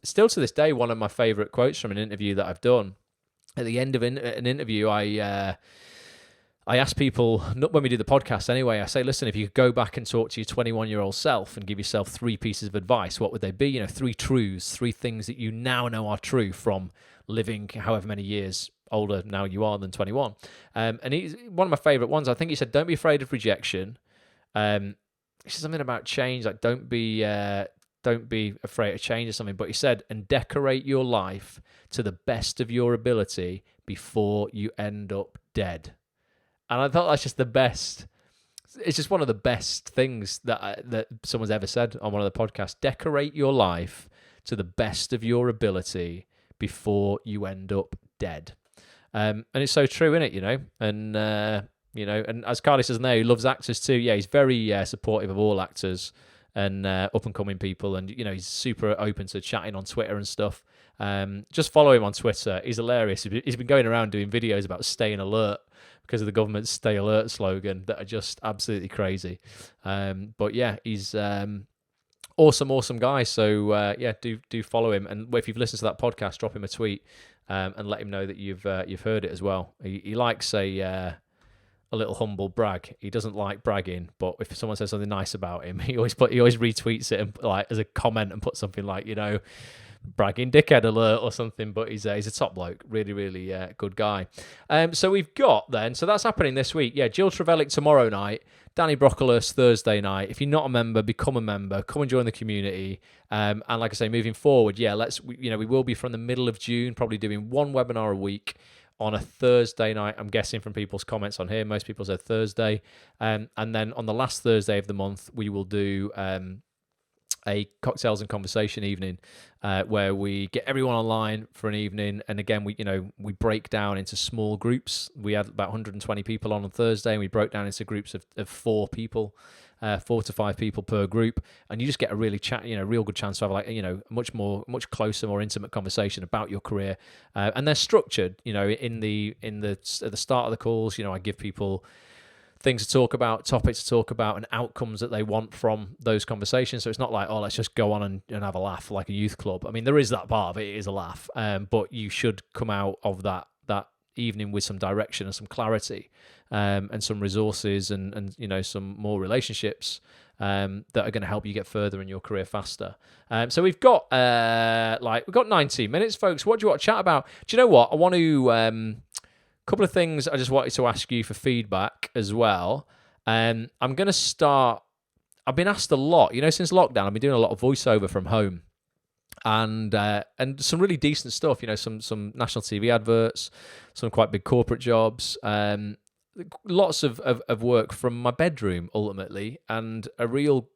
still to this day, one of my favorite quotes from an interview that I've done. At the end of an interview, I ask people, when we do the podcast anyway, I say, listen, if you could go back and talk to your 21-year-old self and give yourself 3 pieces of advice, what would they be? 3 truths, 3 things that you now know are true from living however many years older now you are than 21. And he's one of my favorite ones. I think he said, don't be afraid of rejection. He said something about change, like don't be afraid of change or something. But he said, and decorate your life to the best of your ability before you end up dead. And I thought that's just the best. It's just one of the best things that someone's ever said on one of the podcasts. Decorate your life to the best of your ability before you end up dead. And it's so true, isn't it? You know, and as Carly says in there, he loves actors too. Yeah, he's very supportive of all actors and up and coming people, and he's super open to chatting on Twitter and stuff. Just follow him on Twitter. He's hilarious. He's been going around doing videos about staying alert because of the government's "Stay Alert" slogan that are just absolutely crazy. But yeah, he's awesome guy. So do follow him. And if you've listened to that podcast, drop him a tweet and let him know that you've heard it as well. He likes a little humble brag. He doesn't like bragging, but if someone says something nice about him, he always retweets it and like as a comment and puts something like bragging dickhead alert or something. But he's a top bloke, really good guy. So we've got then, so that's happening this week. Yeah, Jill Trevellick tomorrow night, Danny Brocklehurst Thursday night. If you're not a member, become a member. Come and join the community. And like I say, moving forward, we will be from the middle of June, probably doing one webinar a week on a Thursday night. I'm guessing from people's comments on here, most people said Thursday. And then on the last Thursday of the month, we will do a cocktails and conversation evening where we get everyone online for an evening. And again, we break down into small groups. We had about 120 people on Thursday, and we broke down into groups of 4 people. 4 to 5 people per group, and you just get a really real good chance to have much closer, more intimate conversation about your career. And they're structured, at the start of the calls. I give people things to talk about, topics to talk about, and outcomes that they want from those conversations. So it's not like, let's just go on and have a laugh like a youth club. I mean, there is that part of it. It is a laugh, but you should come out of that evening with some direction and some clarity, and some resources and some more relationships that are going to help you get further in your career faster. So we've got 19 minutes, folks. What do you want to chat about? Do you know what? I want to couple of things I just wanted to ask you for feedback as well. I'm going to start. I've been asked a lot, since lockdown. I've been doing a lot of voiceover from home. And some really decent stuff, some national TV adverts, some quite big corporate jobs, lots of work from my bedroom ultimately, and a real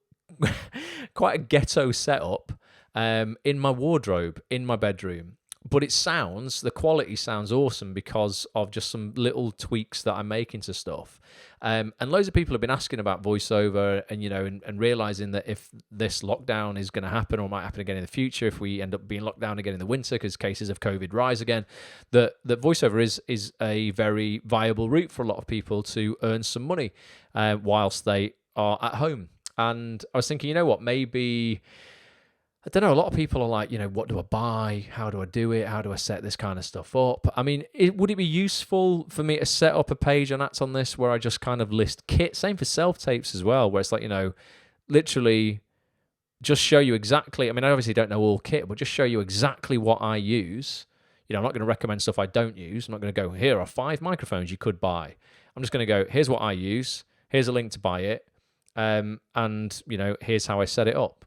quite a ghetto setup in my wardrobe in my bedroom. But the quality sounds awesome because of just some little tweaks that I'm making to stuff. And loads of people have been asking about voiceover and realizing that if this lockdown is going to happen or might happen again in the future, if we end up being locked down again in the winter because cases of COVID rise again, that voiceover is a very viable route for a lot of people to earn some money whilst they are at home. And I was thinking, maybe... I don't know, a lot of people are like, what do I buy? How do I do it? How do I set this kind of stuff up? I mean, would it be useful for me to set up a page on Acts on This where I just kind of list kit? Same for self-tapes as well, where it's like, literally just show you exactly, I mean, I obviously don't know all kit, but just show you exactly what I use. I'm not going to recommend stuff I don't use. I'm not going to go, here are 5 microphones you could buy. I'm just going to go, here's what I use. Here's a link to buy it. And, here's how I set it up.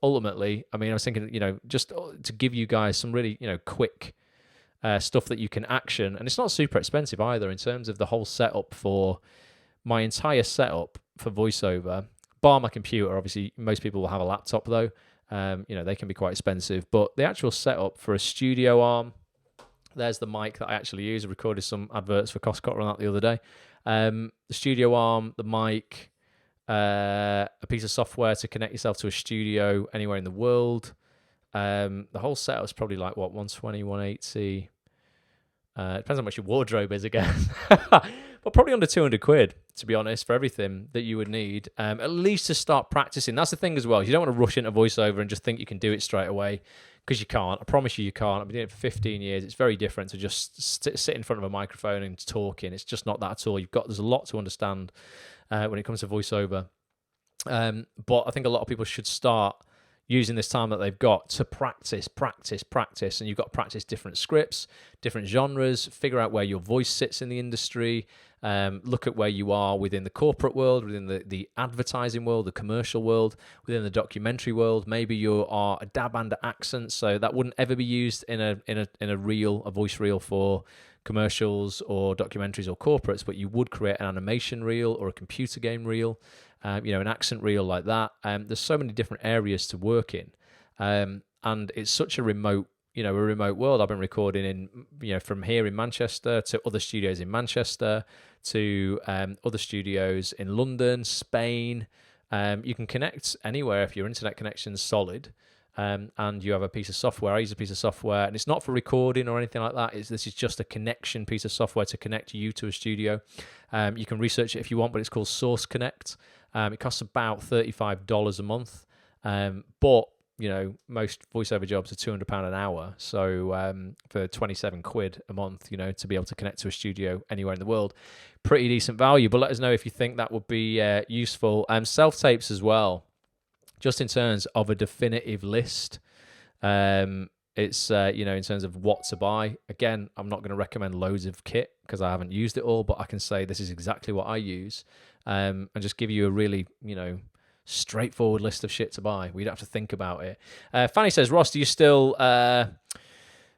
Ultimately, I mean, I was thinking, just to give you guys some really, quick stuff that you can action. And it's not super expensive either in terms of the whole setup for my entire setup for voiceover, bar my computer. Obviously, most people will have a laptop though. They can be quite expensive. But the actual setup for a studio arm, there's the mic that I actually use. I recorded some adverts for Costco on that the other day. The studio arm, the mic, a piece of software to connect yourself to a studio anywhere in the world. The whole setup is probably like 120, 180. Depends how much your wardrobe is again. But probably under 200 quid, to be honest, for everything that you would need, at least to start practicing. That's the thing as well. You don't want to rush into voiceover and just think you can do it straight away, because you can't. I promise you can't. I've been doing it for 15 years. It's very different to just sit in front of a microphone and talking. It's just not that at all. There's a lot to understand when it comes to voiceover. But I think a lot of people should start using this time that they've got to practice. And you've got to practice different scripts, different genres, figure out where your voice sits in the industry, look at where you are within the corporate world, within the advertising world, the commercial world, within the documentary world. Maybe you are a dab and accent, so that wouldn't ever be used in a voice reel for commercials or documentaries or corporates, but you would create an animation reel or a computer game reel, an accent reel like that. There's so many different areas to work in, and it's such a remote a remote world. I've been recording in, from here in Manchester to other studios in Manchester to other studios in London, Spain. You can connect anywhere if your internet connection's solid. And you have a piece of software. I use a piece of software, and it's not for recording or anything like that. This is just a connection piece of software to connect you to a studio. You can research it if you want, but it's called Source Connect. It costs about $35 a month, but most voiceover jobs are £200 an hour. So for 27 quid a month, to be able to connect to a studio anywhere in the world, pretty decent value. But let us know if you think that would be useful. Self-tapes as well. Just in terms of a definitive list, it's, in terms of what to buy. Again, I'm not going to recommend loads of kit because I haven't used it all, but I can say this is exactly what I use, and just give you a really, straightforward list of shit to buy. We don't have to think about it. Fanny says, Ross, do you still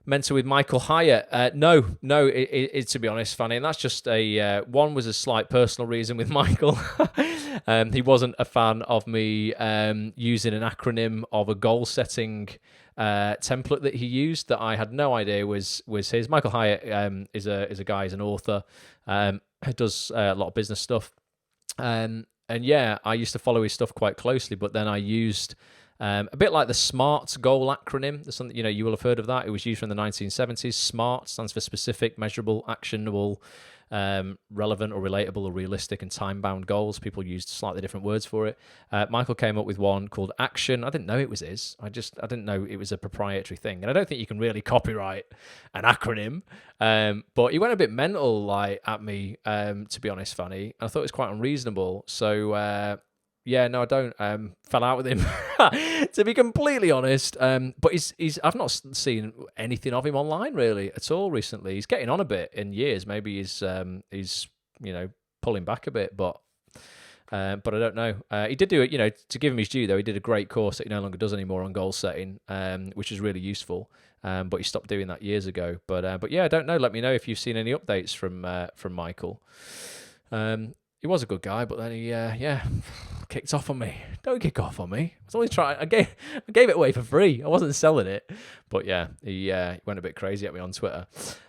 mentor with Michael Hyatt? No, to be honest, Fanny, and that's just one was a slight personal reason with Michael. He wasn't a fan of me using an acronym of a goal setting template that he used that I had no idea was his. Michael Hyatt is a guy, he's an author, does a lot of business stuff, and yeah, I used to follow his stuff quite closely, but then I used a bit like the SMART goal acronym. There's something, you will have heard of that. It was used from the 1970s. SMART stands for specific, measurable, actionable, relevant or relatable or realistic, and time-bound goals. People used slightly different words for it. Michael came up with one called Action. I didn't know it was his. I didn't know it was a proprietary thing. And I don't think you can really copyright an acronym. But he went a bit mental at me, to be honest, Fanny. I thought it was quite unreasonable. So yeah, no, I don't. Fell out with him, to be completely honest. But I've not seen anything of him online really at all recently. He's getting on a bit in years. Maybe he's pulling back a bit, but I don't know. He did do it, to give him his due though. He did a great course that he no longer does anymore on goal setting, which is really useful. But he stopped doing that years ago. But yeah, I don't know. Let me know if you've seen any updates from Michael. He was a good guy, but then he kicked off on me. Don't kick off on me. I was only trying. I gave it away for free. I wasn't selling it. But yeah, he went a bit crazy at me on Twitter.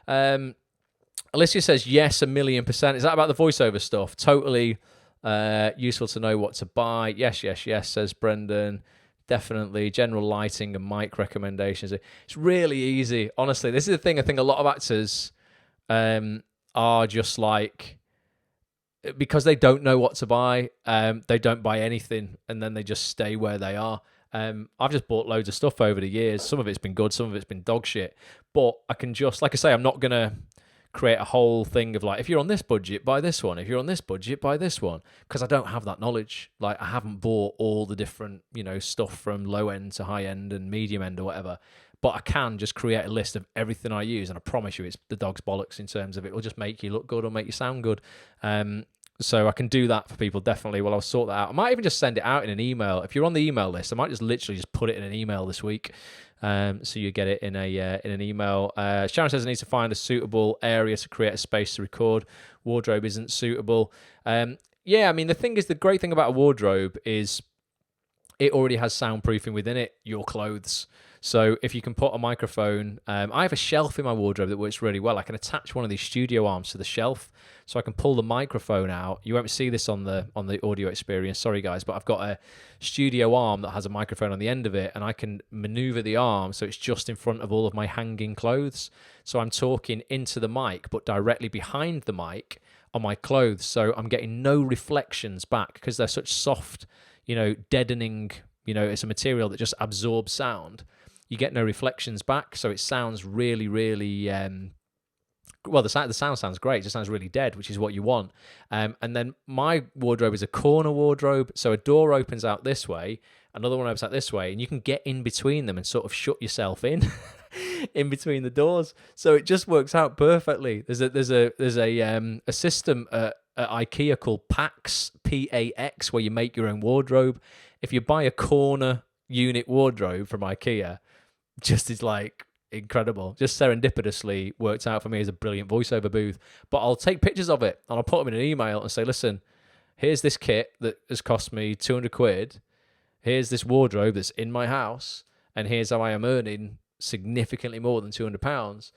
Alicia says, yes, 1,000,000%. Is that about the voiceover stuff? Totally useful to know what to buy. Yes, says Brendan. Definitely. General lighting and mic recommendations. It's really easy. Honestly, this is the thing. I think a lot of actors are just because they don't know what to buy, they don't buy anything, and then they just stay where they are. I've just bought loads of stuff over the years. Some of it's been good, some of it's been dog shit. But I can just, like I say, I'm not going to create a whole thing of if you're on this budget, buy this one. If you're on this budget, buy this one. Because I don't have that knowledge. I haven't bought all the different, stuff from low end to high end and medium end or whatever. But I can just create a list of everything I use, and I promise you it's the dog's bollocks in terms of it will just make you look good or make you sound good. So I can do that for people, definitely. Well, I'll sort that out. I might even just send it out in an email. If you're on the email list, I might just literally just put it in an email this week, so you get it in an email. Sharon says I need to find a suitable area to create a space to record. Wardrobe isn't suitable. Yeah, I mean, the great thing about a wardrobe is it already has soundproofing within it, your clothes. So if you can put a microphone, I have a shelf in my wardrobe that works really well. I can attach one of these studio arms to the shelf, so I can pull the microphone out. You won't see this on the audio experience, sorry guys, but I've got a studio arm that has a microphone on the end of it, and I can maneuver the arm so it's just in front of all of my hanging clothes. So I'm talking into the mic, but directly behind the mic on my clothes. So I'm getting no reflections back because they're such soft, deadening, it's a material that just absorbs sound. You get no reflections back, so it sounds really, really well. The sound sounds great. It just sounds really dead, which is what you want. And then my wardrobe is a corner wardrobe, so a door opens out this way, another one opens out this way, and you can get in between them and sort of shut yourself in between the doors. So it just works out perfectly. There's a system at IKEA called PAX, PAX, where you make your own wardrobe. If you buy a corner unit wardrobe from IKEA, just is incredible. Just serendipitously worked out for me as a brilliant voiceover booth. But I'll take pictures of it and I'll put them in an email and say, listen, here's this kit that has cost me 200 quid. Here's this wardrobe that's in my house, and here's how I am earning significantly more than £200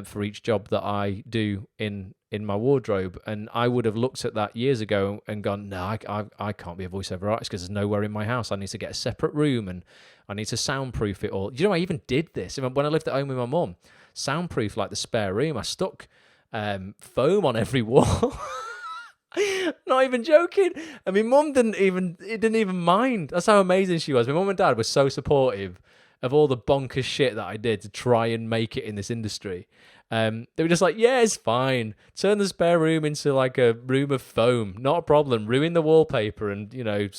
for each job that I do in my wardrobe. And I would have looked at that years ago and gone, no, I can't be a voiceover artist because there's nowhere in my house. I need to get a separate room and I need to soundproof it all. You know, I even did this when I lived at home with my mum. Soundproof like the spare room. I stuck foam on every wall. Not even joking. I mean, mum didn't even mind. That's how amazing she was. My mum and dad were so supportive of all the bonkers shit that I did to try and make it in this industry. They were just like, yeah, it's fine. Turn the spare room into like a room of foam. Not a problem. Ruin the wallpaper and, you know,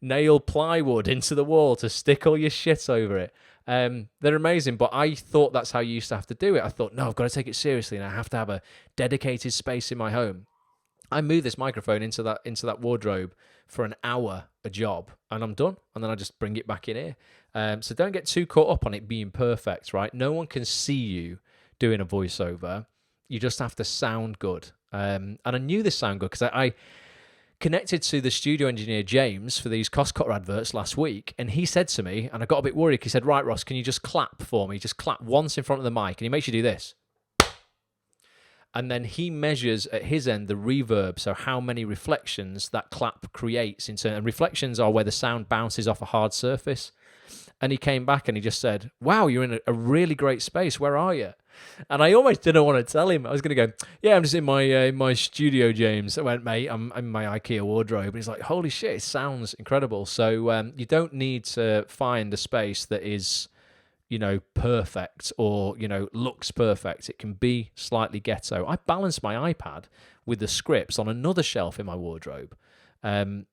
nail plywood into the wall to stick all your shit over it. They're amazing, but I thought that's how you used to have to do it. I thought, no, I've got to take it seriously and I have to have a dedicated space in my home. I move this microphone into that wardrobe for an hour a job and I'm done. And then I just bring it back in here. So don't get too caught up on it being perfect, right? No one can see you doing a voiceover. You just have to sound good. And I knew this sound good because I connected to the studio engineer, James, for these cost cutter adverts last week. And he said to me, and I got a bit worried, he said, right, Ross, can you just clap for me? Just clap once in front of the mic. And he makes you do this. And then he measures at his end the reverb, so how many reflections that clap creates. And reflections are where the sound bounces off a hard surface. And he came back and he just said, wow, you're in a really great space. Where are you? And I almost didn't want to tell him. I was going to go, yeah, I'm just in my studio, James. I went, mate, I'm in my IKEA wardrobe. And he's like, holy shit, it sounds incredible. So you don't need to find a space that is, you know, perfect or, you know, looks perfect. It can be slightly ghetto. I balance my iPad with the scripts on another shelf in my wardrobe. You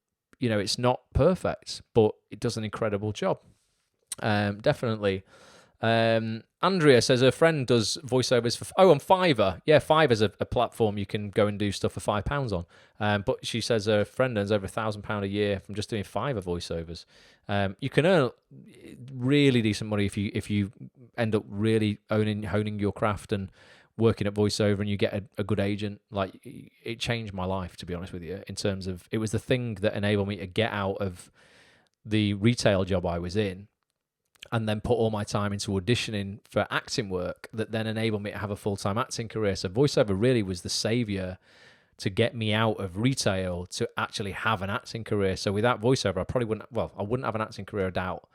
know, it's not perfect, but it does an incredible job. Definitely. Andrea says her friend does voiceovers for on Fiverr. Yeah, Fiverr's a platform you can go and do stuff for £5 on. But she says her friend earns over £1,000 a year from just doing Fiverr voiceovers. You can earn really decent money if you end up really honing your craft and working at voiceover, and you get a good agent. Like, it changed my life, to be honest with you, in terms of it was the thing that enabled me to get out of the retail job I was in and then put all my time into auditioning for acting work that then enabled me to have a full-time acting career. So voiceover really was the savior to get me out of retail to actually have an acting career. So without voiceover, I wouldn't have an acting career, I doubt.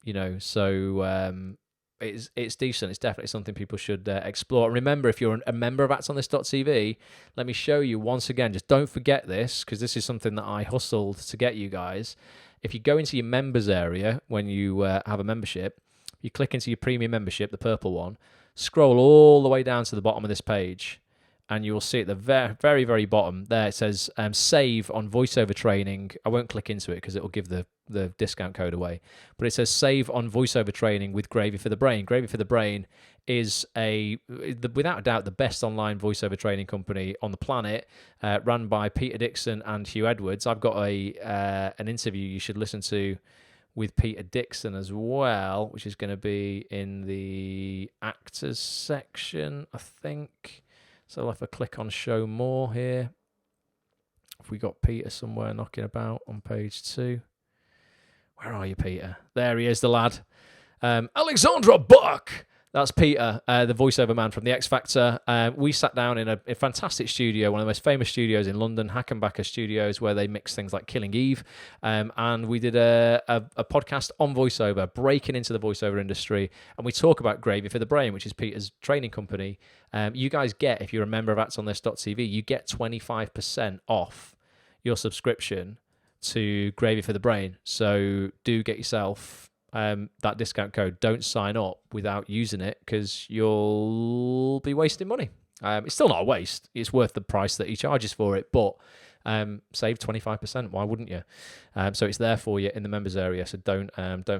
You know, so it's decent. It's definitely something people should explore. And remember, if you're a member of actsonthis.tv, let me show you once again, just don't forget this, because this is something that I hustled to get you guys. If you go into your members area when you have a membership, you click into your premium membership, the purple one, scroll all the way down to the bottom of this page, and you will see at the very, very bottom there, it says save on voiceover training. I won't click into it because it will give the discount code away. But it says save on voiceover training with Gravy for the Brain. Gravy for the Brain is without a doubt the best online voiceover training company on the planet, run by Peter Dixon and Hugh Edwards. I've got an interview you should listen to with Peter Dixon as well, which is going to be in the actors section, I think. So I'll have to click on show more here. Have we got Peter somewhere knocking about on page 2? Where are you, Peter? There he is, the lad. Alexandra Buck! That's Peter, the voiceover man from The X Factor. We sat down in a fantastic studio, one of the most famous studios in London, Hackenbacker Studios, where they mix things like Killing Eve. And we did a podcast on voiceover, breaking into the voiceover industry. And we talk about Gravy for the Brain, which is Peter's training company. You guys get, if you're a member of actsonthis.tv, you get 25% off your subscription to Gravy for the Brain. So do get yourself that discount code. Don't sign up without using it, because you'll be wasting money. It's still not a waste. It's worth the price that he charges for it, but save 25%. Why wouldn't you? So it's there for you in the members area. So don't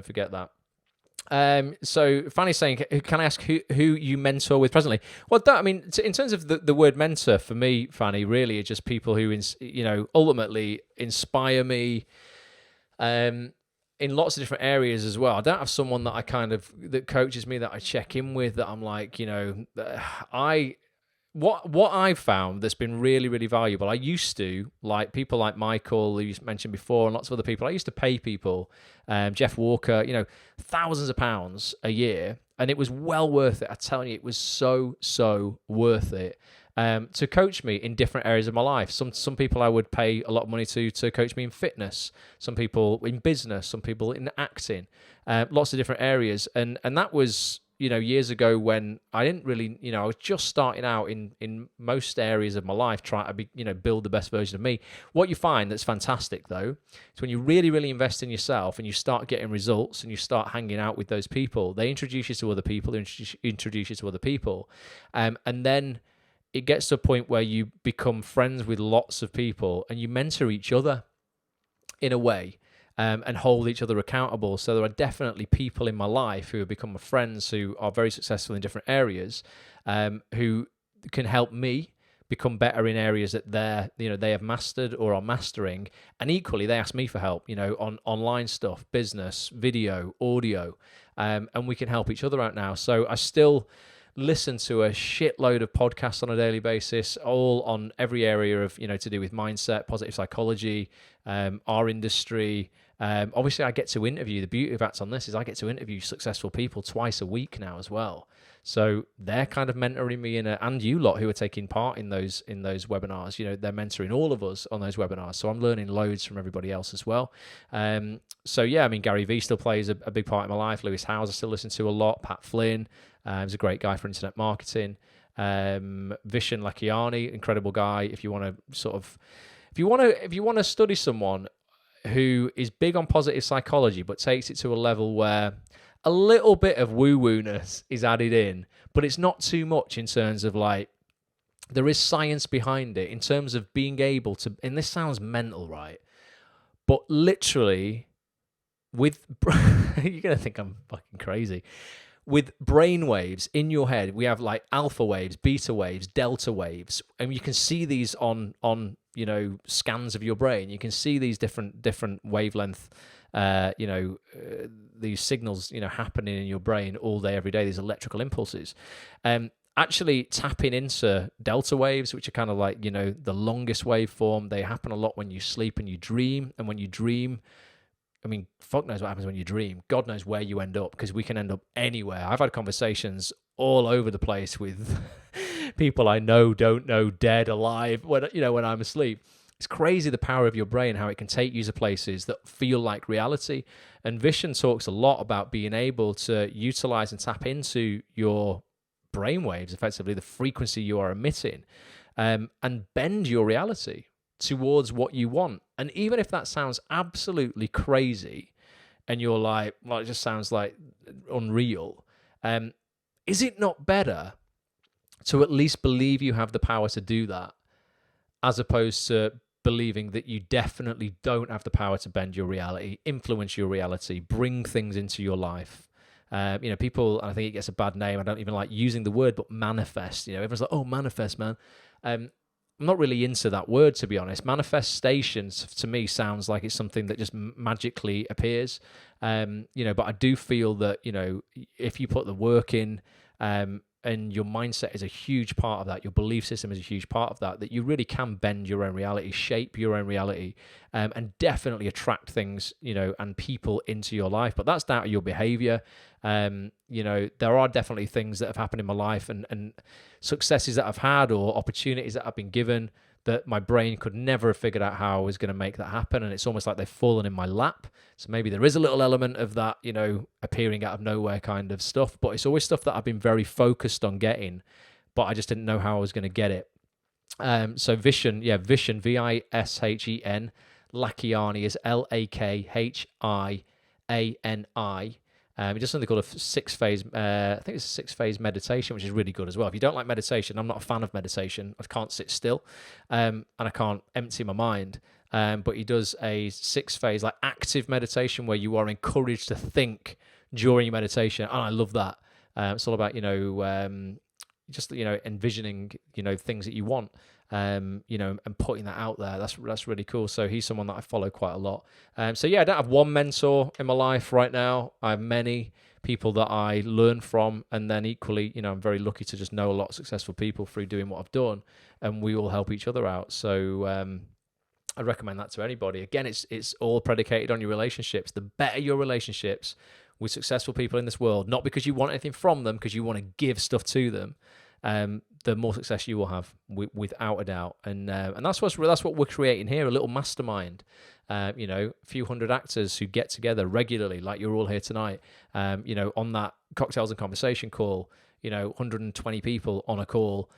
forget that. So Fanny's saying, can I ask who you mentor with presently? Well, in terms of the word mentor, for me, Fanny, really are just people who ultimately inspire me in lots of different areas as well. I don't have someone that that coaches me, that I check in with, that I'm like, what I've found that's been really, really valuable, I used to, like people like Michael, who you mentioned before, and lots of other people, I used to pay people, Jeff Walker, thousands of pounds a year, and it was well worth it. I tell you, it was so worth it. To coach me in different areas of my life. Some people I would pay a lot of money to coach me in fitness, some people in business, some people in acting, lots of different areas. And that was, years ago when I didn't really, I was just starting out in most areas of my life, trying to be, build the best version of me. What you find that's fantastic though, is when you really, really invest in yourself and you start getting results and you start hanging out with those people, they introduce you to other people, they introduce you to other people. And then it gets to a point where you become friends with lots of people and you mentor each other in a way, and hold each other accountable. So there are definitely people in my life who have become my friends who are very successful in different areas, who can help me become better in areas that they have mastered or are mastering. And equally, they ask me for help, on online stuff, business, video, audio, and we can help each other out now. So I still listen to a shitload of podcasts on a daily basis, all on every area of, to do with mindset, positive psychology, our industry. Obviously, I get to interview. The beauty of Acts on this is I get to interview successful people twice a week now as well. So they're kind of mentoring me and you lot who are taking part in those webinars. They're mentoring all of us on those webinars. So I'm learning loads from everybody else as well. So yeah, I mean, Gary Vee still plays a big part in my life. Lewis Howes I still listen to a lot. Pat Flynn, he's a great guy for internet marketing. Vishen Lakhiani, incredible guy. If you want to study someone who is big on positive psychology but takes it to a level where a little bit of woo-woo-ness is added in, but it's not too much in terms of like, there is science behind it in terms of being able to, and this sounds mental, right? But literally, with, you're going to think I'm fucking crazy. With brain waves in your head, we have like alpha waves, beta waves, delta waves, and you can see these on scans of your brain. You can see these different wavelength, these signals, happening in your brain all day, every day. These electrical impulses. Actually tapping into delta waves, which are kind of like, the longest waveform. They happen a lot when you sleep and you dream. And when you dream, I mean, fuck knows what happens when you dream. God knows where you end up, because we can end up anywhere. I've had conversations all over the place with people I know, don't know, dead, alive, when I'm asleep. It's crazy the power of your brain, how it can take you to places that feel like reality. And Vishen talks a lot about being able to utilize and tap into your brainwaves, effectively the frequency you are emitting, and bend your reality towards what you want. And even if that sounds absolutely crazy and you're like, well, it just sounds like unreal, is it not better to at least believe you have the power to do that, as opposed to believing that you definitely don't have the power to bend your reality, influence your reality, bring things into your life? People, and I think it gets a bad name, I don't even like using the word, but manifest. Everyone's like, oh, manifest, man. I'm not really into that word, to be honest. Manifestations, to me, sounds like it's something that just magically appears. But I do feel that, if you put the work in, and your mindset is a huge part of that, your belief system is a huge part of that you really can bend your own reality, shape your own reality, and definitely attract things, and people into your life. But that's down to your behavior. There are definitely things that have happened in my life and successes that I've had or opportunities that I've been given that my brain could never have figured out how I was going to make that happen. And it's almost like they've fallen in my lap. So maybe there is a little element of that, appearing out of nowhere kind of stuff, but it's always stuff that I've been very focused on getting, but I just didn't know how I was going to get it. So Vishen, Vishen, Lakhiani is Lakhiani. He does something called a 6-phase, I think it's a 6-phase meditation, which is really good as well. If you don't like meditation, I'm not a fan of meditation. I can't sit still, and I can't empty my mind. But he does a 6-phase, like active meditation, where you are encouraged to think during your meditation, and I love that. It's all about just envisioning things that you want, and putting that out there. That's really cool. So he's someone that I follow quite a lot. I don't have one mentor in my life right now. I have many, people that I learn from, and then equally, I'm very lucky to just know a lot of successful people through doing what I've done, and we all help each other out. So I'd recommend that to anybody. Again, it's all predicated on your relationships. The better your relationships with successful people in this world, not because you want anything from them, because you want to give stuff to them, the more success you will have, without a doubt. And that's what we're creating here, a little mastermind. A few hundred actors who get together regularly, like you're all here tonight. On that cocktails and conversation call, 120 people on a call,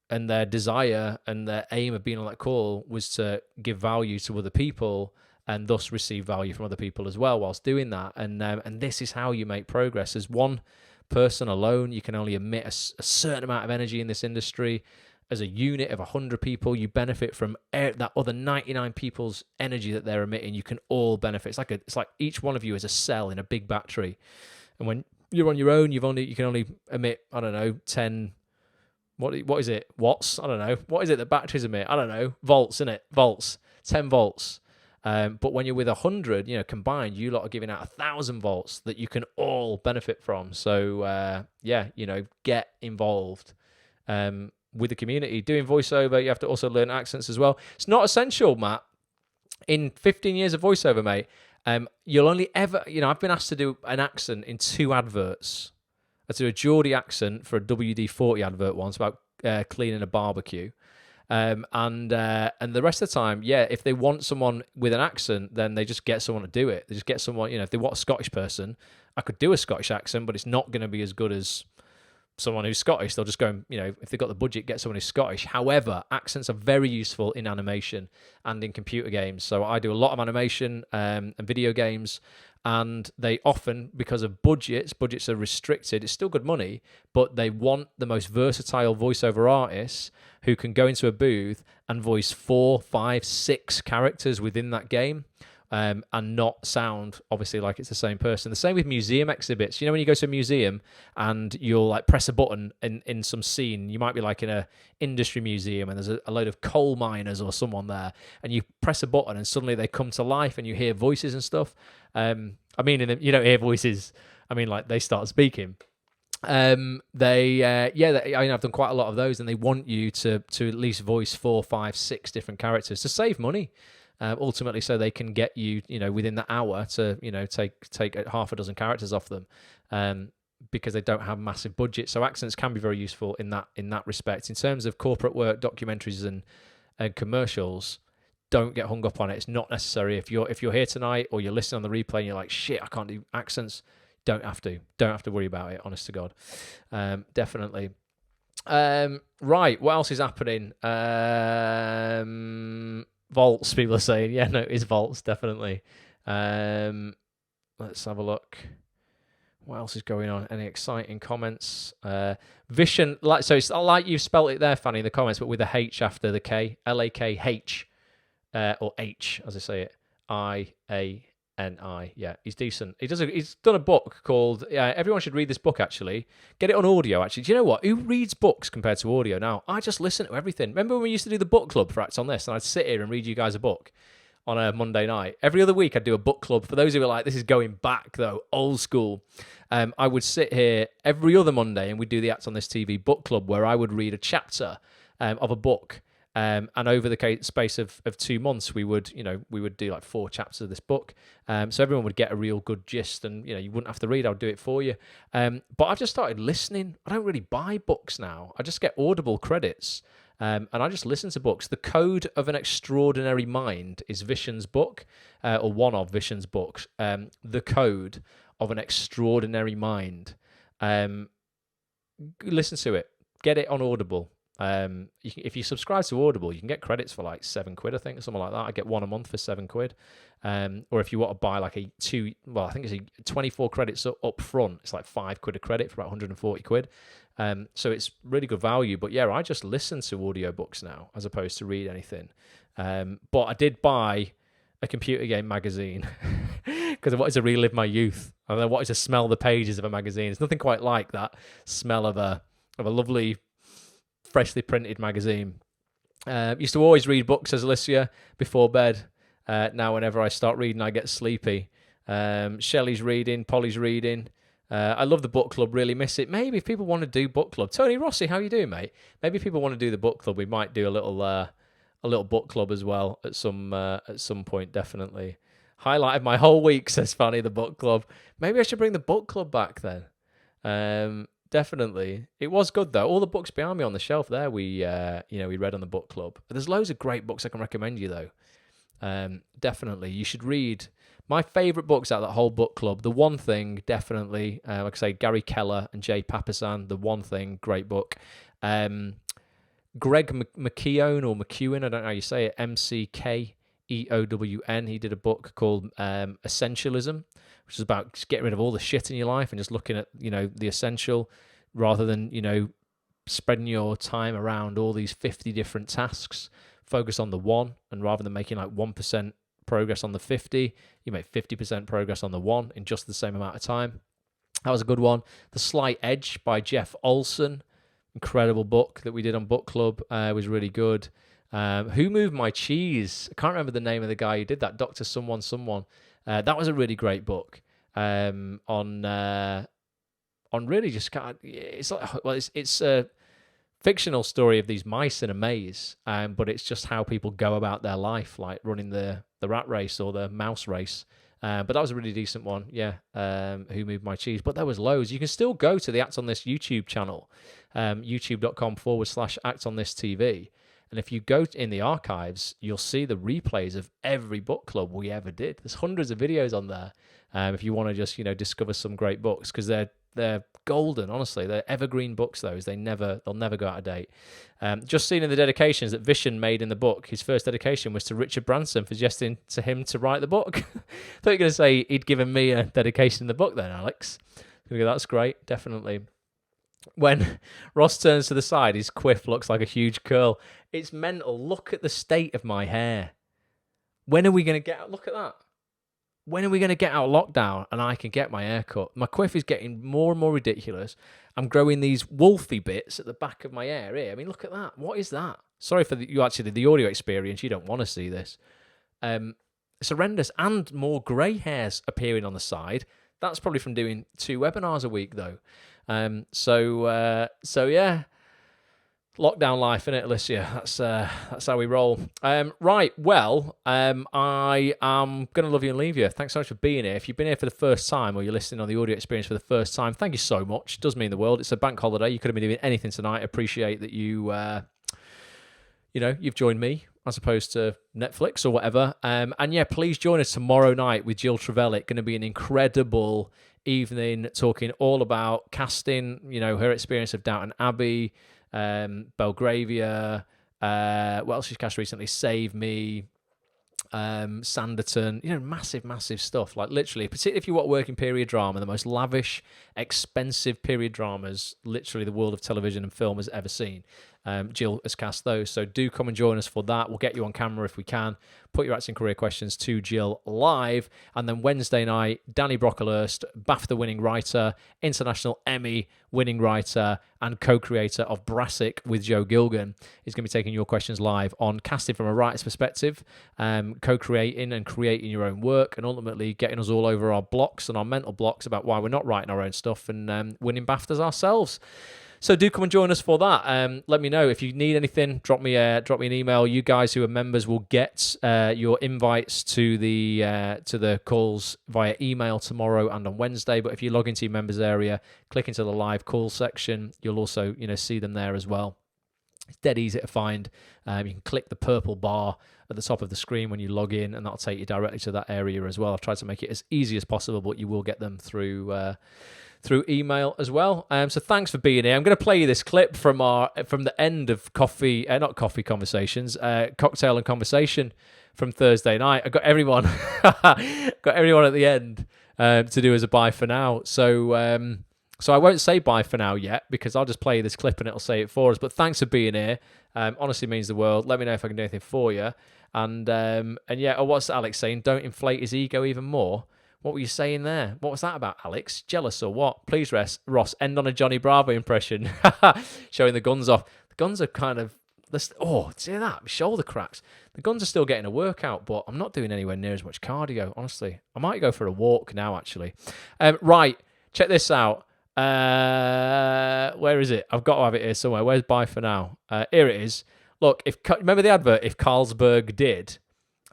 and their desire and their aim of being on that call was to give value to other people and thus receive value from other people as well whilst doing that. And this is how you make progress. As one person alone, you can only emit a certain amount of energy in this industry. As a unit of 100 people, you benefit from that other 99 people's energy that they're emitting. You can all benefit. It's like each one of you is a cell in a big battery. And when you're on your own, you can only emit, I don't know, 10. What is it? Watts? I don't know. What is it that batteries emit? I don't know. Volts, innit? Volts. 10 volts. But when you're with 100, combined, you lot are giving out 1,000 volts that you can all benefit from. So, get involved with the community. Doing voiceover, you have to also learn accents as well. It's not essential, Matt. In 15 years of voiceover, mate, you'll only ever, I've been asked to do an accent in 2 adverts. I do a Geordie accent for a WD-40 advert once about cleaning a barbecue. And the rest of the time, if they want someone with an accent, then they just get someone to do it. They just get someone, if they want a Scottish person, I could do a Scottish accent, but it's not going to be as good as someone who's Scottish. They'll just go, if they've got the budget, get someone who's Scottish. However, accents are very useful in animation and in computer games. So I do a lot of animation and video games, and they often, because of budgets are restricted. It's still good money, but they want the most versatile voiceover artists who can go into a booth and voice 4, 5, 6 characters within that game. And not sound obviously like it's the same person. The same with museum exhibits. When you go to a museum and you'll like press a button in some scene, you might be like in a industry museum and there's a load of coal miners or someone there, and you press a button and suddenly they come to life and you hear voices and stuff. You don't hear voices. Like they start speaking. I've done quite a lot of those, and they want you to at least voice 4, 5, 6 different characters to save money. Ultimately, so they can get you, within the hour to, take half a dozen characters off them, because they don't have massive budgets. So accents can be very useful in that respect. In terms of corporate work, documentaries and commercials, don't get hung up on it. It's not necessary. If you're here tonight or you're listening on the replay and you're like, shit, I can't do accents, don't have to worry about it. Honest to God, definitely. Right, what else is happening? Volts, people are saying. Yeah, no, it's volts, definitely. Let's have a look. What else is going on? Any exciting comments? Vision, so it's like you've spelt it there, Fanny, in the comments, but with a H after the K. L-A-K-H, or H, as I say it. I-A-N-I. Yeah, he's decent. He's done a book called, everyone should read this book, actually. Get it on audio, actually. Do you know what? Who reads books compared to audio now? I just listen to everything. Remember when we used to do the book club for Acts on This, and I'd sit here and read you guys a book on a Monday night? Every other week I'd do a book club. For those who are like, this is going back, though, old school. I would sit here every other Monday and we'd do the Acts on This TV book club, where I would read a chapter of a book. And over the space of 2 months, we would do like 4 chapters of this book. So everyone would get a real good gist, and you wouldn't have to read. I'll do it for you. But I've just started listening. I don't really buy books now. I just get Audible credits, and I just listen to books. The Code of an Extraordinary Mind is Vishen's book, or one of Vishen's books. The Code of an Extraordinary Mind. Listen to it. Get it on Audible. If you subscribe to Audible, you can get credits for like £7, I think, or something like that. I get one a month for £7. Or if you want to buy like I think it's 24 credits up front, it's like £5 a credit for about £140. So it's really good value. But yeah, I just listen to audiobooks now as opposed to read anything. But I did buy a computer game magazine because I wanted to relive my youth. I wanted to smell the pages of a magazine. It's nothing quite like that smell of a lovely, freshly printed magazine. Used to always read books as Alicia before bed. Now whenever I start reading, I get sleepy. Shelley's reading, Polly's reading. I love the book club, really miss it. Maybe if people want to do book club. Tony Rossi, how you doing, mate? Maybe if people want to do the book club, we might do a little book club as well at some point, definitely. Highlight of my whole week, says Fanny, the book club. Maybe I should bring the book club back then. Definitely. It was good though. All the books behind me on the shelf there, we read on the book club. There's loads of great books I can recommend you though. Definitely. You should read my favourite books out of that whole book club. The One Thing, definitely. Like I say, Gary Keller and Jay Papasan, The One Thing, great book. Greg McKeown or McEwen, I don't know how you say it, McKeown. He did a book called Essentialism, which is about just getting rid of all the shit in your life and just looking at, the essential rather than, spreading your time around all these 50 different tasks. Focus on the one, and rather than making like 1% progress on the 50, you make 50% progress on the one in just the same amount of time. That was a good one. The Slight Edge by Jeff Olson, incredible book that we did on book club, was really good. Who Moved My Cheese? I can't remember the name of the guy who did that. Dr. Someone. That was a really great book. On really just kind of, it's a fictional story of these mice in a maze, but it's just how people go about their life, like running the rat race or the mouse race. But that was a really decent one, yeah. Who Moved My Cheese? But there was loads. You can still go to the Act on This YouTube channel, youtube.com/Act on This TV. And if you go in the archives, you'll see the replays of every book club we ever did. There's hundreds of videos on there. If you want to just, discover some great books, because they're golden, honestly. They're evergreen books, those. They'll never go out of date. Just seen in the dedications that Vishen made in the book, his first dedication was to Richard Branson for suggesting to him to write the book. I thought you were going to say he'd given me a dedication in the book then, Alex. That's great, definitely. When Ross turns to the side, his quiff looks like a huge curl. It's mental. Look at the state of my hair. When are we going to get out? Look at that. When are we going to get out of lockdown and I can get my hair cut? My quiff is getting more and more ridiculous. I'm growing these wolfy bits at the back of my hair here. I mean, look at that. What is that? Sorry for the audio experience. You don't want to see this. It's horrendous. And more grey hairs appearing on the side. That's probably from doing 2 webinars a week, though. So yeah, lockdown life, innit, Alicia? That's how we roll. Right. Well, I am gonna love you and leave you. Thanks so much for being here. If you've been here for the first time or you're listening on the audio experience for the first time, thank you so much. It does mean the world. It's a bank holiday. You could have been doing anything tonight. I appreciate that you, you've joined me as opposed to Netflix or whatever. And yeah, please join us tomorrow night with Jill Trevellick. Going to be an incredible evening talking all about casting, her experience of Downton Abbey, Belgravia, what else she's cast recently, Save Me, Sanditon, massive stuff. Like literally, particularly if you want working period drama, the most lavish, expensive period dramas literally the world of television and film has ever seen. Jill has cast those, so do come and join us for that. We'll get you on camera if we can. Put your acting career questions to Jill live. And then Wednesday night, Danny Brocklehurst, BAFTA-winning writer, International Emmy-winning writer, and co-creator of Brassic with Joe Gilgan, is going to be taking your questions live on casting from a writer's perspective, co-creating and creating your own work, and ultimately getting us all over our blocks and our mental blocks about why we're not writing our own stuff and winning BAFTAs ourselves. So do come and join us for that. Let me know if you need anything. Drop me an email. You guys who are members will get your invites to the calls via email tomorrow and on Wednesday. But if you log into your members area, click into the live call section, you'll also see them there as well. It's dead easy to find. You can click the purple bar at the top of the screen when you log in, and that'll take you directly to that area as well. I've tried to make it as easy as possible, but you will get them through email as well. So thanks for being here. I'm going to play you this clip from the end of cocktail and conversation from Thursday night. I got everyone at the end to do as a bye for now. So I won't say bye for now yet, because I'll just play you this clip and it'll say it for us. But thanks for being here. Honestly means the world. Let me know if I can do anything for you. And yeah, what's Alex saying? Don't inflate his ego even more. What were you saying there? What was that about, Alex? Jealous or what? Please, Ross, end on a Johnny Bravo impression. Showing the guns off. The guns are kind of... see that? Shoulder cracks. The guns are still getting a workout, but I'm not doing anywhere near as much cardio, honestly. I might go for a walk now, actually. Right. check this out. Where is it? I've got to have it here somewhere. Where's Bye for Now? Here it is. Look, remember the advert, If Carlsberg Did?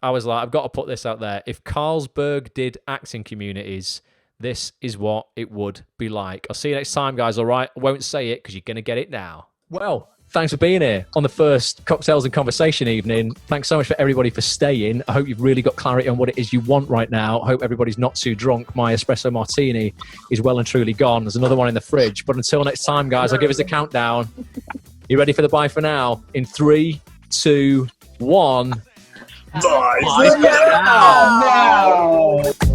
I was like, I've got to put this out there. If Carlsberg did acting communities, this is what it would be like. I'll see you next time, guys, all right? I won't say it because you're going to get it now. Well, thanks for being here on the first Cocktails and Conversation evening. Thanks so much for everybody for staying. I hope you've really got clarity on what it is you want right now. I hope everybody's not too drunk. My espresso martini is well and truly gone. There's another one in the fridge. But until next time, guys, I'll give us a countdown. You ready for the bye for now? In 3, 2, 1.
Bye.
Bye.